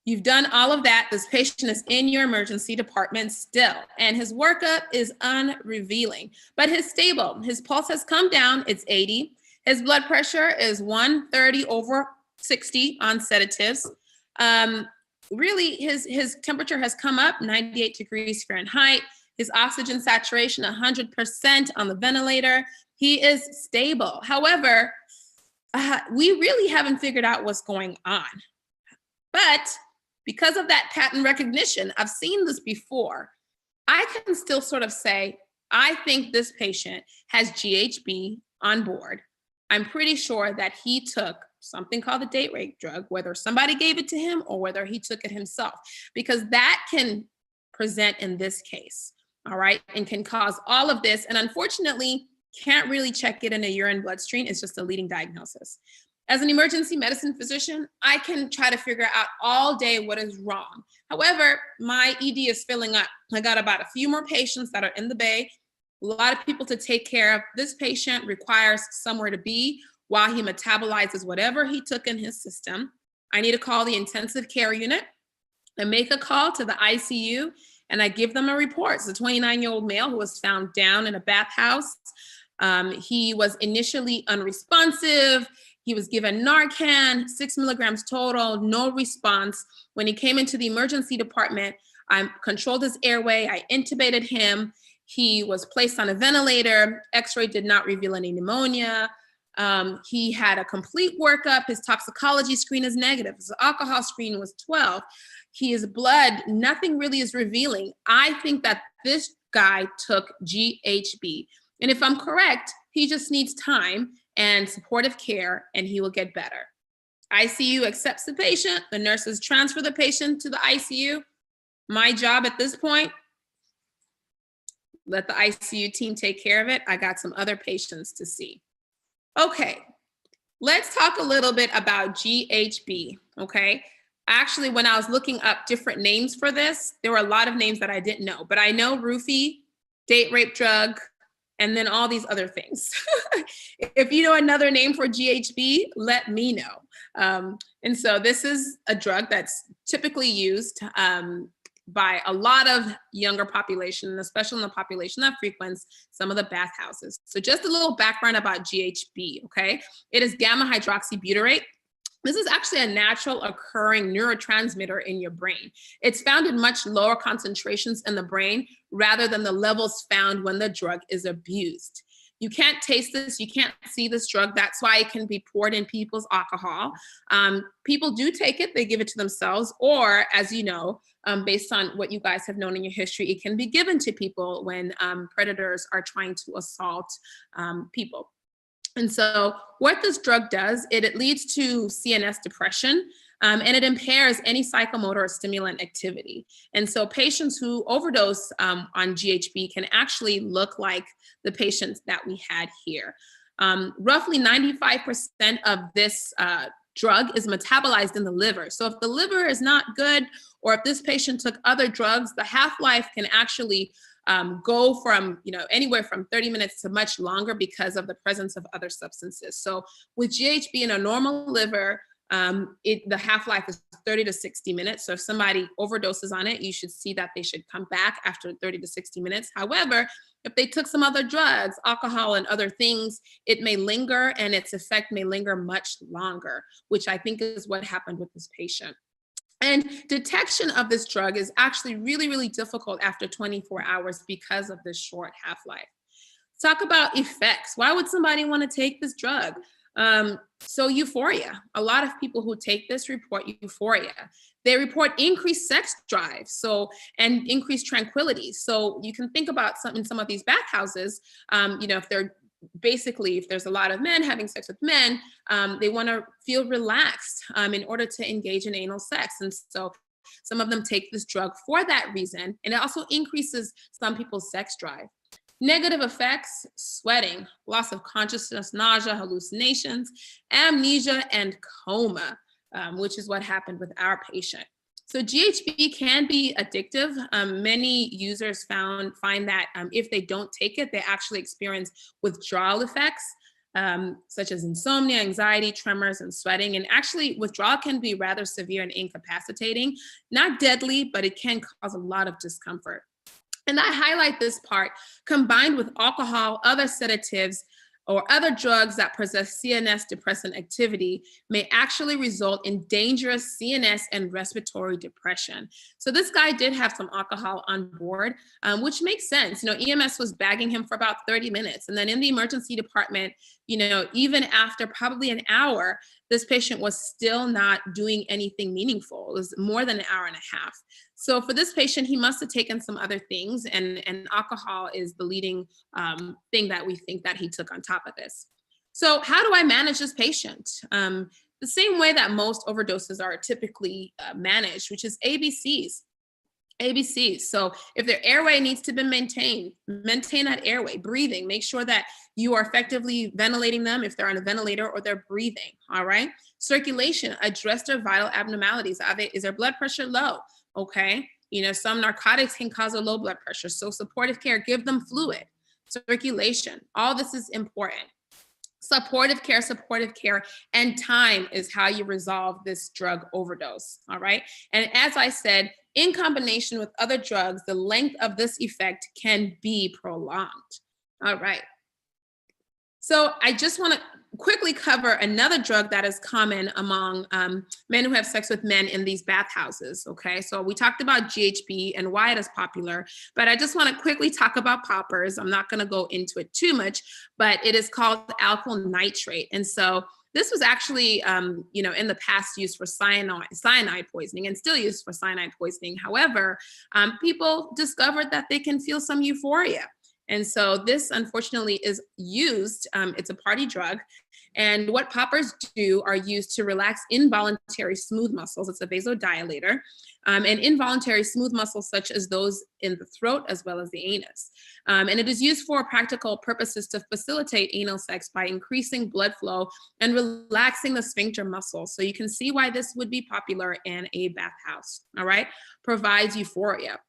you've done all of that. This patient is in your emergency department still, and his workup is unrevealing, but he's stable. His pulse has come down. It's 80. His blood pressure is 130/60 on sedatives. Really, his temperature has come up 98 degrees Fahrenheit. His oxygen saturation 100% on the ventilator. He is stable. However, we really haven't figured out what's going on. But because of that pattern recognition, I've seen this before. I can still sort of say, I think this patient has GHB on board. I'm pretty sure that he took something called the date rape drug, whether somebody gave it to him or whether he took it himself, because that can present in this case, all right, and can cause all of this. And unfortunately, can't really check it in a urine bloodstream. It's just a leading diagnosis. As an emergency medicine physician, I can try to figure out all day what is wrong. However, my ED is filling up. I got about a few more patients that are in the bay, a lot of people to take care of. This patient requires somewhere to be while he metabolizes whatever he took in his system. I need to call the intensive care unit and make a call to the ICU, and I give them a report. It's a 29-year-old male who was found down in a bathhouse. He was initially unresponsive. He was given Narcan, 6 milligrams total, no response. When he came into the emergency department, I controlled his airway, I intubated him. He was placed on a ventilator. X-ray did not reveal any pneumonia. He had a complete workup. His toxicology screen is negative. His alcohol screen was 12. His blood, nothing really is revealing. I think that this guy took GHB. And if I'm correct, he just needs time and supportive care, and he will get better. ICU accepts the patient. The nurses transfer the patient to the ICU. My job at this point, let the ICU team take care of it. I got some other patients to see. Okay, let's talk a little bit about GHB, okay? Actually, when I was looking up different names for this, there were a lot of names that I didn't know, but I know roofie, date rape drug, and then all these other things. If you know another name for GHB, let me know. And so this is a drug that's typically used by a lot of younger population, especially in the population that frequents some of the bathhouses. So just a little background about GHB, okay? It is gamma hydroxybutyrate. This is actually a natural occurring neurotransmitter in your brain. It's found in much lower concentrations in the brain rather than the levels found when the drug is abused. You can't taste this, you can't see this drug. That's why it can be poured in people's alcohol. People do take it, they give it to themselves, or as you know, based on what you guys have known in your history, it can be given to people when predators are trying to assault people. And so what this drug does, it leads to CNS depression, and it impairs any psychomotor or stimulant activity. And so patients who overdose on GHB can actually look like the patients that we had here. Roughly 95% of this drug is metabolized in the liver. So if the liver is not good, or if this patient took other drugs, the half-life can actually go from anywhere from 30 minutes to much longer because of the presence of other substances. So with GHB in a normal liver, the half-life is 30 to 60 minutes. So if somebody overdoses on it, you should see that they should come back after 30 to 60 minutes. However, if they took some other drugs, alcohol and other things, it may linger and its effect may linger much longer, which I think is what happened with this patient. And detection of this drug is actually really, really difficult after 24 hours because of this short half-life. Talk about effects. Why would somebody want to take this drug? So euphoria. A lot of people who take this report euphoria. They report increased sex drive, and increased tranquility. So you can think about some of these bathhouses, if there's a lot of men having sex with men, they want to feel relaxed in order to engage in anal sex. And so some of them take this drug for that reason. And it also increases some people's sex drive. Negative effects: sweating, loss of consciousness, nausea, hallucinations, amnesia, and coma, which is what happened with our patient. So GHB can be addictive. Many users find that if they don't take it, they actually experience withdrawal effects, such as insomnia, anxiety, tremors, and sweating. And actually, withdrawal can be rather severe and incapacitating. Not deadly, but it can cause a lot of discomfort. And I highlight this part: combined with alcohol, other sedatives, or other drugs that possess CNS depressant activity may actually result in dangerous CNS and respiratory depression. So this guy did have some alcohol on board, which makes sense. EMS was bagging him for about 30 minutes. And then in the emergency department, even after probably an hour, this patient was still not doing anything meaningful. It was more than an hour and a half. So for this patient, he must have taken some other things, and alcohol is the leading thing that we think that he took on top of this. So how do I manage this patient? The same way that most overdoses are typically managed, which is ABCs. ABCs. So if their airway needs to be maintained, maintain that airway. Breathing, make sure that you are effectively ventilating them if they're on a ventilator or they're breathing, all right? Circulation, address their vital abnormalities. Is their blood pressure low? Okay, some narcotics can cause a low blood pressure. So supportive care, give them fluid. Circulation, all this is important. Supportive care, and time is how you resolve this drug overdose, all right? And as I said, in combination with other drugs, the length of this effect can be prolonged, all right? So I just want to quickly cover another drug that is common among men who have sex with men in these bathhouses, okay? So we talked about GHB and why it is popular, but I just want to quickly talk about poppers. I'm not going to go into it too much, but it is called alkyl nitrate. And so this was actually, in the past used for cyanide poisoning, and still used for cyanide poisoning. However, people discovered that they can feel some euphoria. And so this, unfortunately, is used, it's a party drug. And what poppers do are used to relax involuntary smooth muscles. It's a vasodilator. And involuntary smooth muscles such as those in the throat as well as the anus. And it is used for practical purposes to facilitate anal sex by increasing blood flow and relaxing the sphincter muscles. So you can see why this would be popular in a bathhouse, all right? Provides euphoria.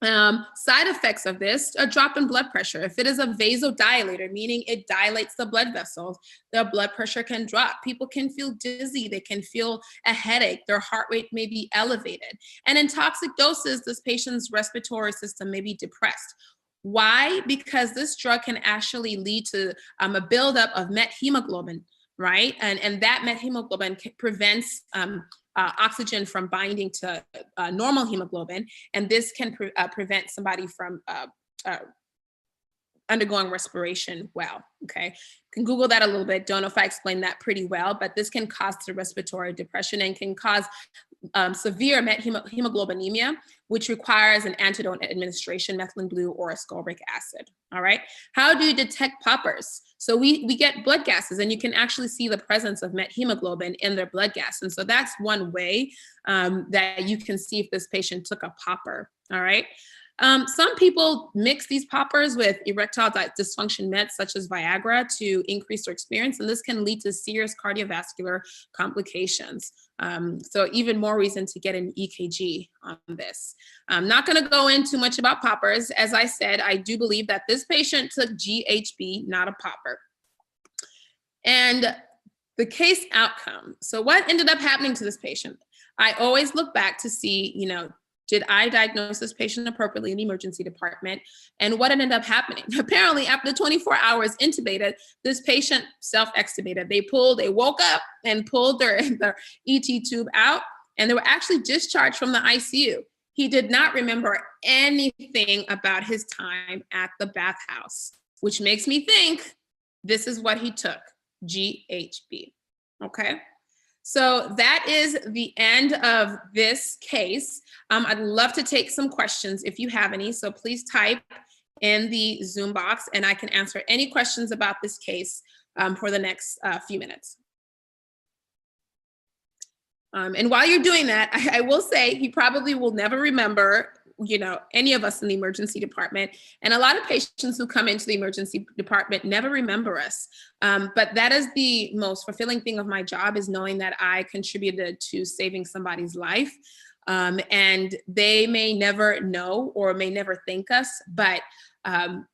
Side effects of this, a drop in blood pressure. If it is a vasodilator, meaning it dilates the blood vessels, the blood pressure can drop. People can feel dizzy. They can feel a headache. Their heart rate may be elevated. And in toxic doses, this patient's respiratory system may be depressed. Why? Because this drug can actually lead to a buildup of methemoglobin, right? And that methemoglobin prevents oxygen from binding to normal hemoglobin, and this can prevent somebody from undergoing respiration well, okay? You can Google that a little bit. Don't know if I explained that pretty well, but this can cause the respiratory depression and can cause severe hemoglobinemia, which requires an antidote administration, methylene blue or ascorbic acid, all right? How do you detect poppers? So we get blood gases, and you can actually see the presence of methemoglobin in their blood gas. And so that's one way that you can see if this patient took a popper, all right? Some people mix these poppers with erectile dysfunction meds such as Viagra to increase their experience, and this can lead to serious cardiovascular complications. So even more reason to get an EKG on this. I'm not going to go in too much about poppers. As I said, I do believe that this patient took GHB, not a popper. And the case outcome. So what ended up happening to this patient? I always look back to see, did I diagnose this patient appropriately in the emergency department? And what ended up happening? Apparently, after 24 hours intubated, this patient self-extubated. They woke up and pulled their ET tube out, and they were actually discharged from the ICU. He did not remember anything about his time at the bathhouse, which makes me think this is what he took, GHB, okay? So that is the end of this case. I'd love to take some questions if you have any. So please type in the Zoom box and I can answer any questions about this case for the next few minutes. And while you're doing that, I will say he probably will never remember any of us in the emergency department. And a lot of patients who come into the emergency department never remember us. But that is the most fulfilling thing of my job, is knowing that I contributed to saving somebody's life. And they may never know or may never thank us, but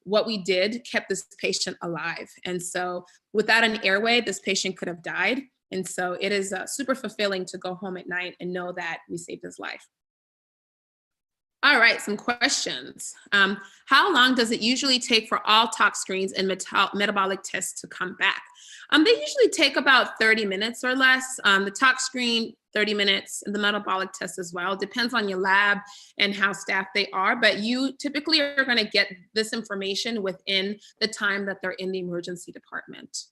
what we did kept this patient alive. And so without an airway, this patient could have died. And so it is super fulfilling to go home at night and know that we saved his life. All right, some questions. How long does it usually take for all tox screens and metabolic tests to come back? They usually take about 30 minutes or less. The tox screen, 30 minutes, and the metabolic test as well. Depends on your lab and how staffed they are, but you typically are gonna get this information within the time that they're in the emergency department.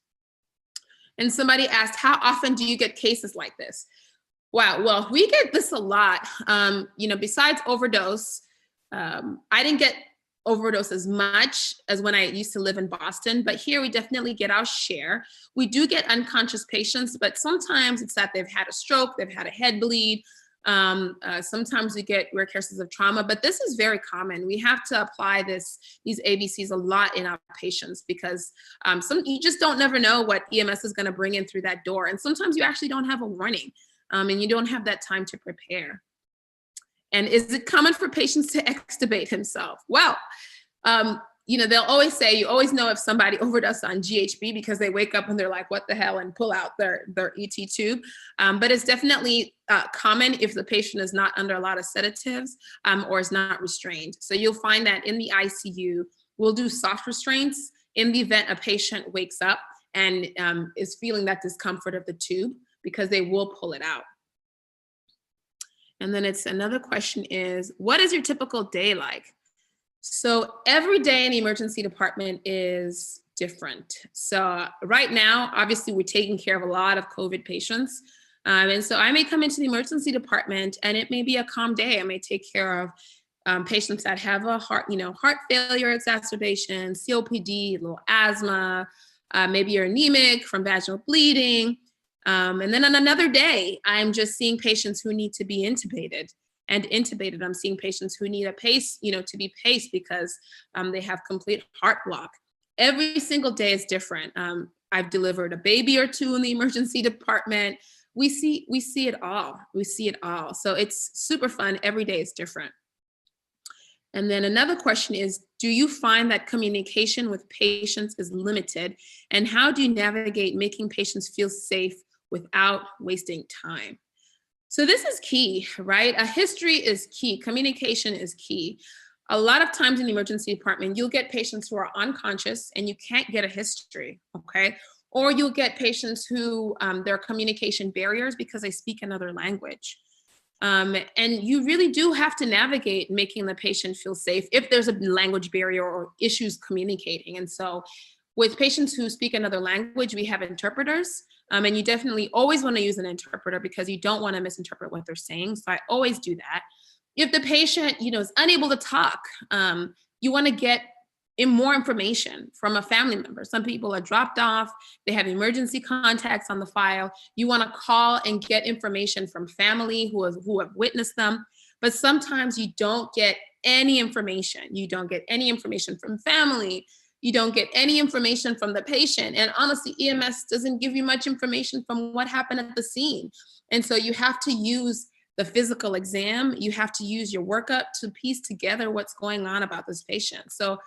And somebody asked, how often do you get cases like this? Wow, well, we get this a lot. Besides overdose, I didn't get overdose as much as when I used to live in Boston, but here we definitely get our share. We do get unconscious patients, but sometimes it's that they've had a stroke, they've had a head bleed. Sometimes we get rare cases of trauma, but this is very common. We have to apply these ABCs a lot in our patients because you just don't never know what EMS is gonna bring in through that door. And sometimes you actually don't have a warning. And you don't have that time to prepare. And is it common for patients to extubate himself? Well, they'll always say, you always know if somebody overdosed on GHB because they wake up and they're like, what the hell, and pull out their ET tube. But it's definitely common if the patient is not under a lot of sedatives or is not restrained. So you'll find that in the ICU, we'll do soft restraints in the event a patient wakes up and is feeling that discomfort of the tube, because they will pull it out. And then another question is, what is your typical day like? So every day in the emergency department is different. So right now, obviously we're taking care of a lot of COVID patients. And so I may come into the emergency department and it may be a calm day. I may take care of patients that have a heart failure exacerbation, COPD, a little asthma, maybe you're anemic from vaginal bleeding. And then on another day, I'm just seeing patients who need to be intubated. And intubated, I'm seeing patients who need a pace, to be paced because they have complete heart block. Every single day is different. I've delivered a baby or two in the emergency department. We see it all. We see it all. So it's super fun. Every day is different. And then another question is, do you find that communication with patients is limited? And how do you navigate making patients feel safe without wasting time? So this is key, right? A history is key. Communication is key. A lot of times in the emergency department, you'll get patients who are unconscious and you can't get a history, okay? Or you'll get patients who there are communication barriers because they speak another language. And you really do have to navigate making the patient feel safe if there's a language barrier or issues communicating. And so with patients who speak another language, we have interpreters. And you definitely always want to use an interpreter because you don't want to misinterpret what they're saying. So I always do that. If the patient, is unable to talk, you want to get more information from a family member. Some people are dropped off, they have emergency contacts on the file. You want to call and get information from family who have witnessed them. But sometimes you don't get any information. You don't get any information from family. You don't get any information from the patient. And honestly, EMS doesn't give you much information from what happened at the scene. And so you have to use the physical exam. You have to use your workup to piece together what's going on about this patient. So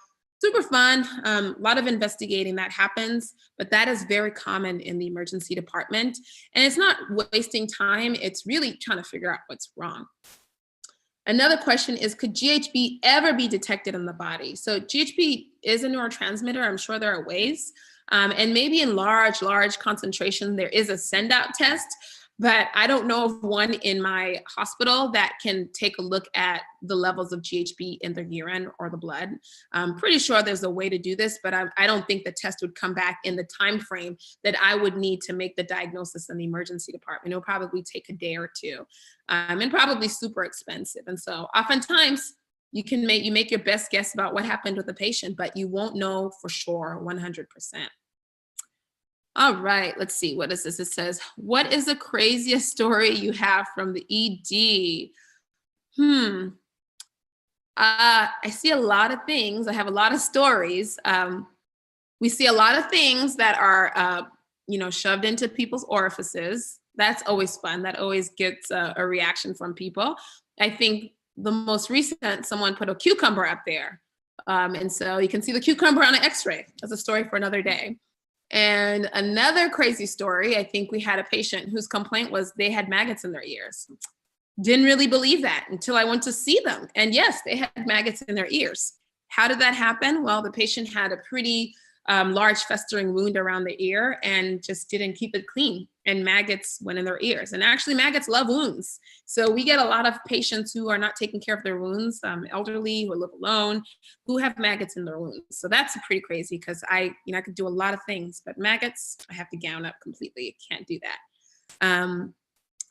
super fun, a lot of investigating that happens, but that is very common in the emergency department. And it's not wasting time, it's really trying to figure out what's wrong. Another question is, could GHB ever be detected in the body? So GHB is a neurotransmitter. I'm sure there are ways. And maybe in large concentration, there is a send out test, but I don't know of one in my hospital that can take a look at the levels of GHB in the urine or the blood. I'm pretty sure there's a way to do this, but I don't think the test would come back in the time frame that I would need to make the diagnosis in the emergency department. It'll probably take a day or two, and probably super expensive. And so oftentimes you make your best guess about what happened with the patient, but you won't know for sure 100%. All right, let's see, what is this? It says, what is the craziest story you have from the ED? I see a lot of things. I have a lot of stories. We see a lot of things that are, shoved into people's orifices. That's always fun. That always gets a reaction from people. I think the most recent, someone put a cucumber up there. And so you can see the cucumber on an x-ray. That's a story for another day. And another crazy story, I think we had a patient whose complaint was they had maggots in their ears. Didn't really believe that until I went to see them. And yes, they had maggots in their ears. How did that happen? Well, the patient had a pretty large festering wound around the ear and just didn't keep it clean. And maggots went in their ears. And actually maggots love wounds. So we get a lot of patients who are not taking care of their wounds, elderly who live alone, who have maggots in their wounds. So that's pretty crazy because I could do a lot of things, but maggots, I have to gown up completely. Can't do that.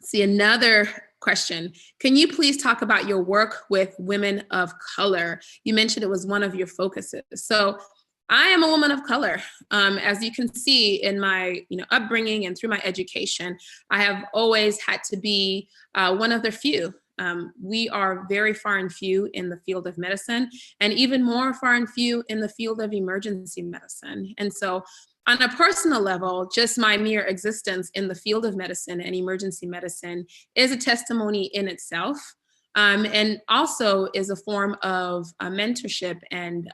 See, another question. Can you please talk about your work with women of color? You mentioned it was one of your focuses. So I am a woman of color. As you can see in my upbringing and through my education, I have always had to be one of the few. We are very far and few in the field of medicine, and even more far and few in the field of emergency medicine. And so on a personal level, just my mere existence in the field of medicine and emergency medicine is a testimony in itself, and also is a form of mentorship and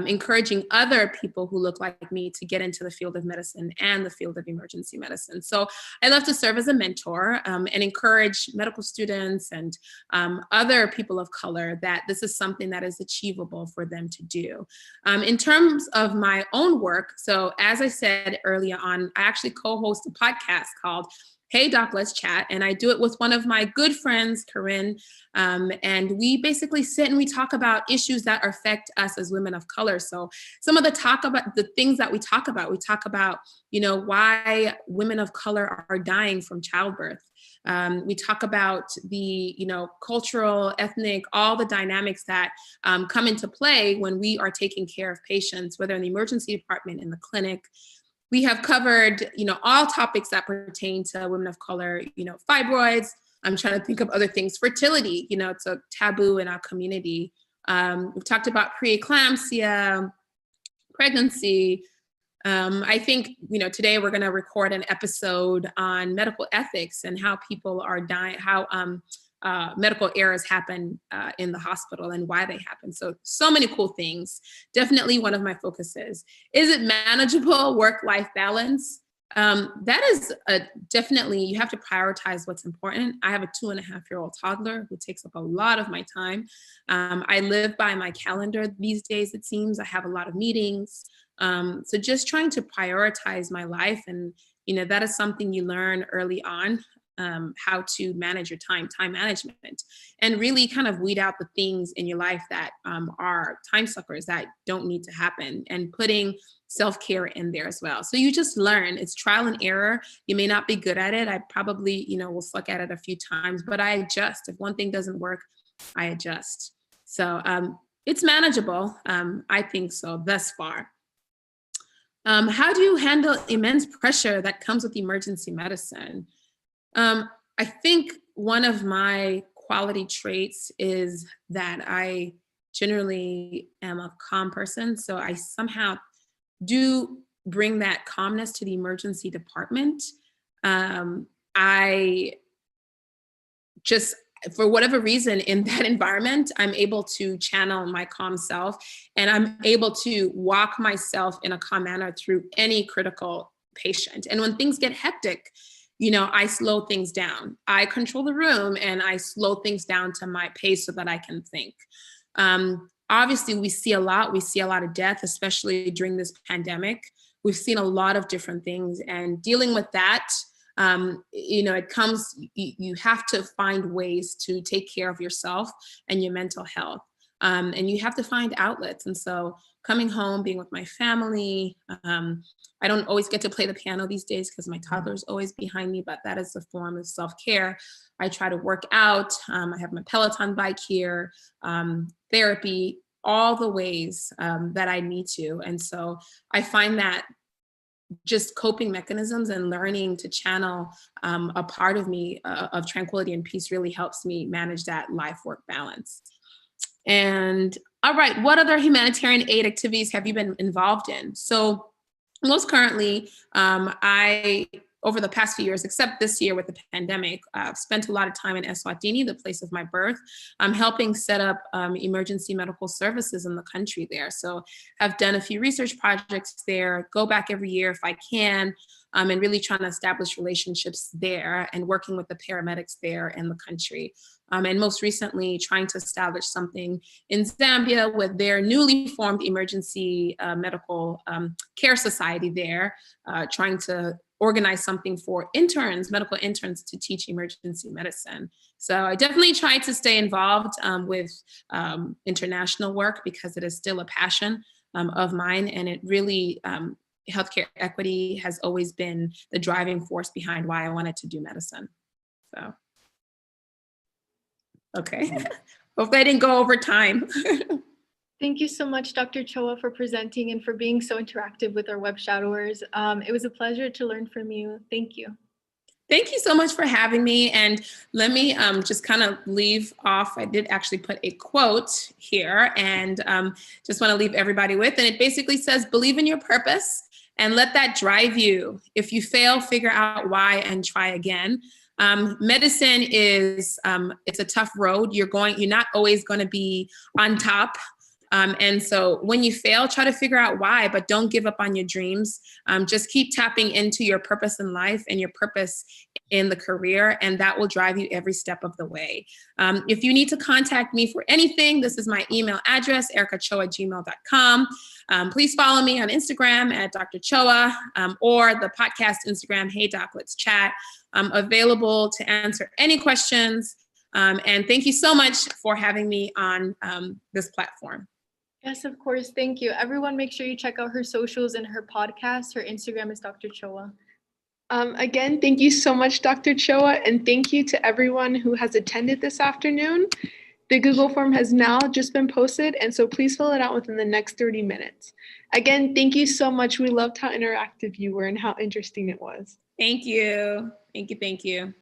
encouraging other people who look like me to get into the field of medicine and the field of emergency medicine. So I love to serve as a mentor and encourage medical students and other people of color that this is something that is achievable for them to do. In terms of my own work, so as I said earlier on, I actually co-host a podcast called Hey Doc, Let's Chat. And I do it with one of my good friends, Corinne. And we basically sit and we talk about issues that affect us as women of color. So some of the things that we talk about, why women of color are dying from childbirth. We talk about the, cultural, ethnic, all the dynamics that come into play when we are taking care of patients, whether in the emergency department, in the clinic. We have covered, all topics that pertain to women of color, fibroids. I'm trying to think of other things. Fertility, it's a taboo in our community. We've talked about preeclampsia, pregnancy. I think, today we're going to record an episode on medical ethics and how people are dying, how medical errors happen in the hospital and why they happen. So many cool things. Definitely one of my focuses. Is it manageable work-life balance? That is definitely, you have to prioritize what's important. I have a 2.5-year-old toddler who takes up a lot of my time. I live by my calendar these days, it seems. I have a lot of meetings. So just trying to prioritize my life. And, that is something you learn early on, how to manage your time management, and really kind of weed out the things in your life that are time suckers that don't need to happen, and putting self-care in there as well. So you just learn. It's trial and error. You may not be good at it. I probably, will suck at it a few times, but I adjust. If one thing doesn't work, I adjust. So it's manageable. I think so thus far. How do you handle immense pressure that comes with emergency medicine? I think one of my quality traits is that I generally am a calm person. So I somehow do bring that calmness to the emergency department. I just, for whatever reason, in that environment, I'm able to channel my calm self, and I'm able to walk myself in a calm manner through any critical patient. And when things get hectic, I slow things down. I control the room and I slow things down to my pace so that I can think. Obviously, we see a lot. We see a lot of death, especially during this pandemic. We've seen a lot of different things, and dealing with that, it comes, you have to find ways to take care of yourself and your mental health. And you have to find outlets. And so coming home, being with my family, I don't always get to play the piano these days because my toddler is always behind me, but that is a form of self-care. I try to work out. I have my Peloton bike here, therapy, all the ways that I need to. And so I find that just coping mechanisms and learning to channel a part of me of tranquility and peace really helps me manage that life-work balance. And all right, what other humanitarian aid activities have you been involved in? So most currently, I, over the past few years, except this year with the pandemic, I've spent a lot of time in Eswatini, the place of my birth. I'm helping set up emergency medical services in the country there. So I've done a few research projects there, go back every year if I can, and really trying to establish relationships there and working with the paramedics there in the country. And most recently, trying to establish something in Zambia with their newly formed emergency medical care society there, trying to organize something for interns, medical interns, to teach emergency medicine. So I definitely try to stay involved with international work because it is still a passion of mine, and it really, healthcare equity has always been the driving force behind why I wanted to do medicine. So. Okay, hopefully I didn't go over time. Thank you so much, Dr. Chowa, for presenting and for being so interactive with our web shadowers. It was a pleasure to learn from you. Thank you. Thank you so much for having me. And let me just kind of leave off. I did actually put a quote here, and just want to leave everybody with, and it basically says, believe in your purpose and let that drive you. If you fail, figure out why and try again. Medicine is, it's a tough road. You're not always going to be on top. And so when you fail, try to figure out why, but don't give up on your dreams. Just keep tapping into your purpose in life and your purpose in the career, and that will drive you every step of the way. If you need to contact me for anything, this is my email address, erikachowa@gmail.com. Please follow me on Instagram at Dr. Chowa, or the podcast Instagram, Hey Doc, Let's Chat. I'm available to answer any questions. And thank you so much for having me on this platform. Yes, of course. Thank you. Everyone, make sure you check out her socials and her podcast. Her Instagram is Dr. Chowa. Again, thank you so much, Dr. Chowa, and thank you to everyone who has attended this afternoon. The Google form has now just been posted, and so please fill it out within the next 30 minutes. Again, thank you so much. We loved how interactive you were and how interesting it was. Thank you. Thank you. Thank you.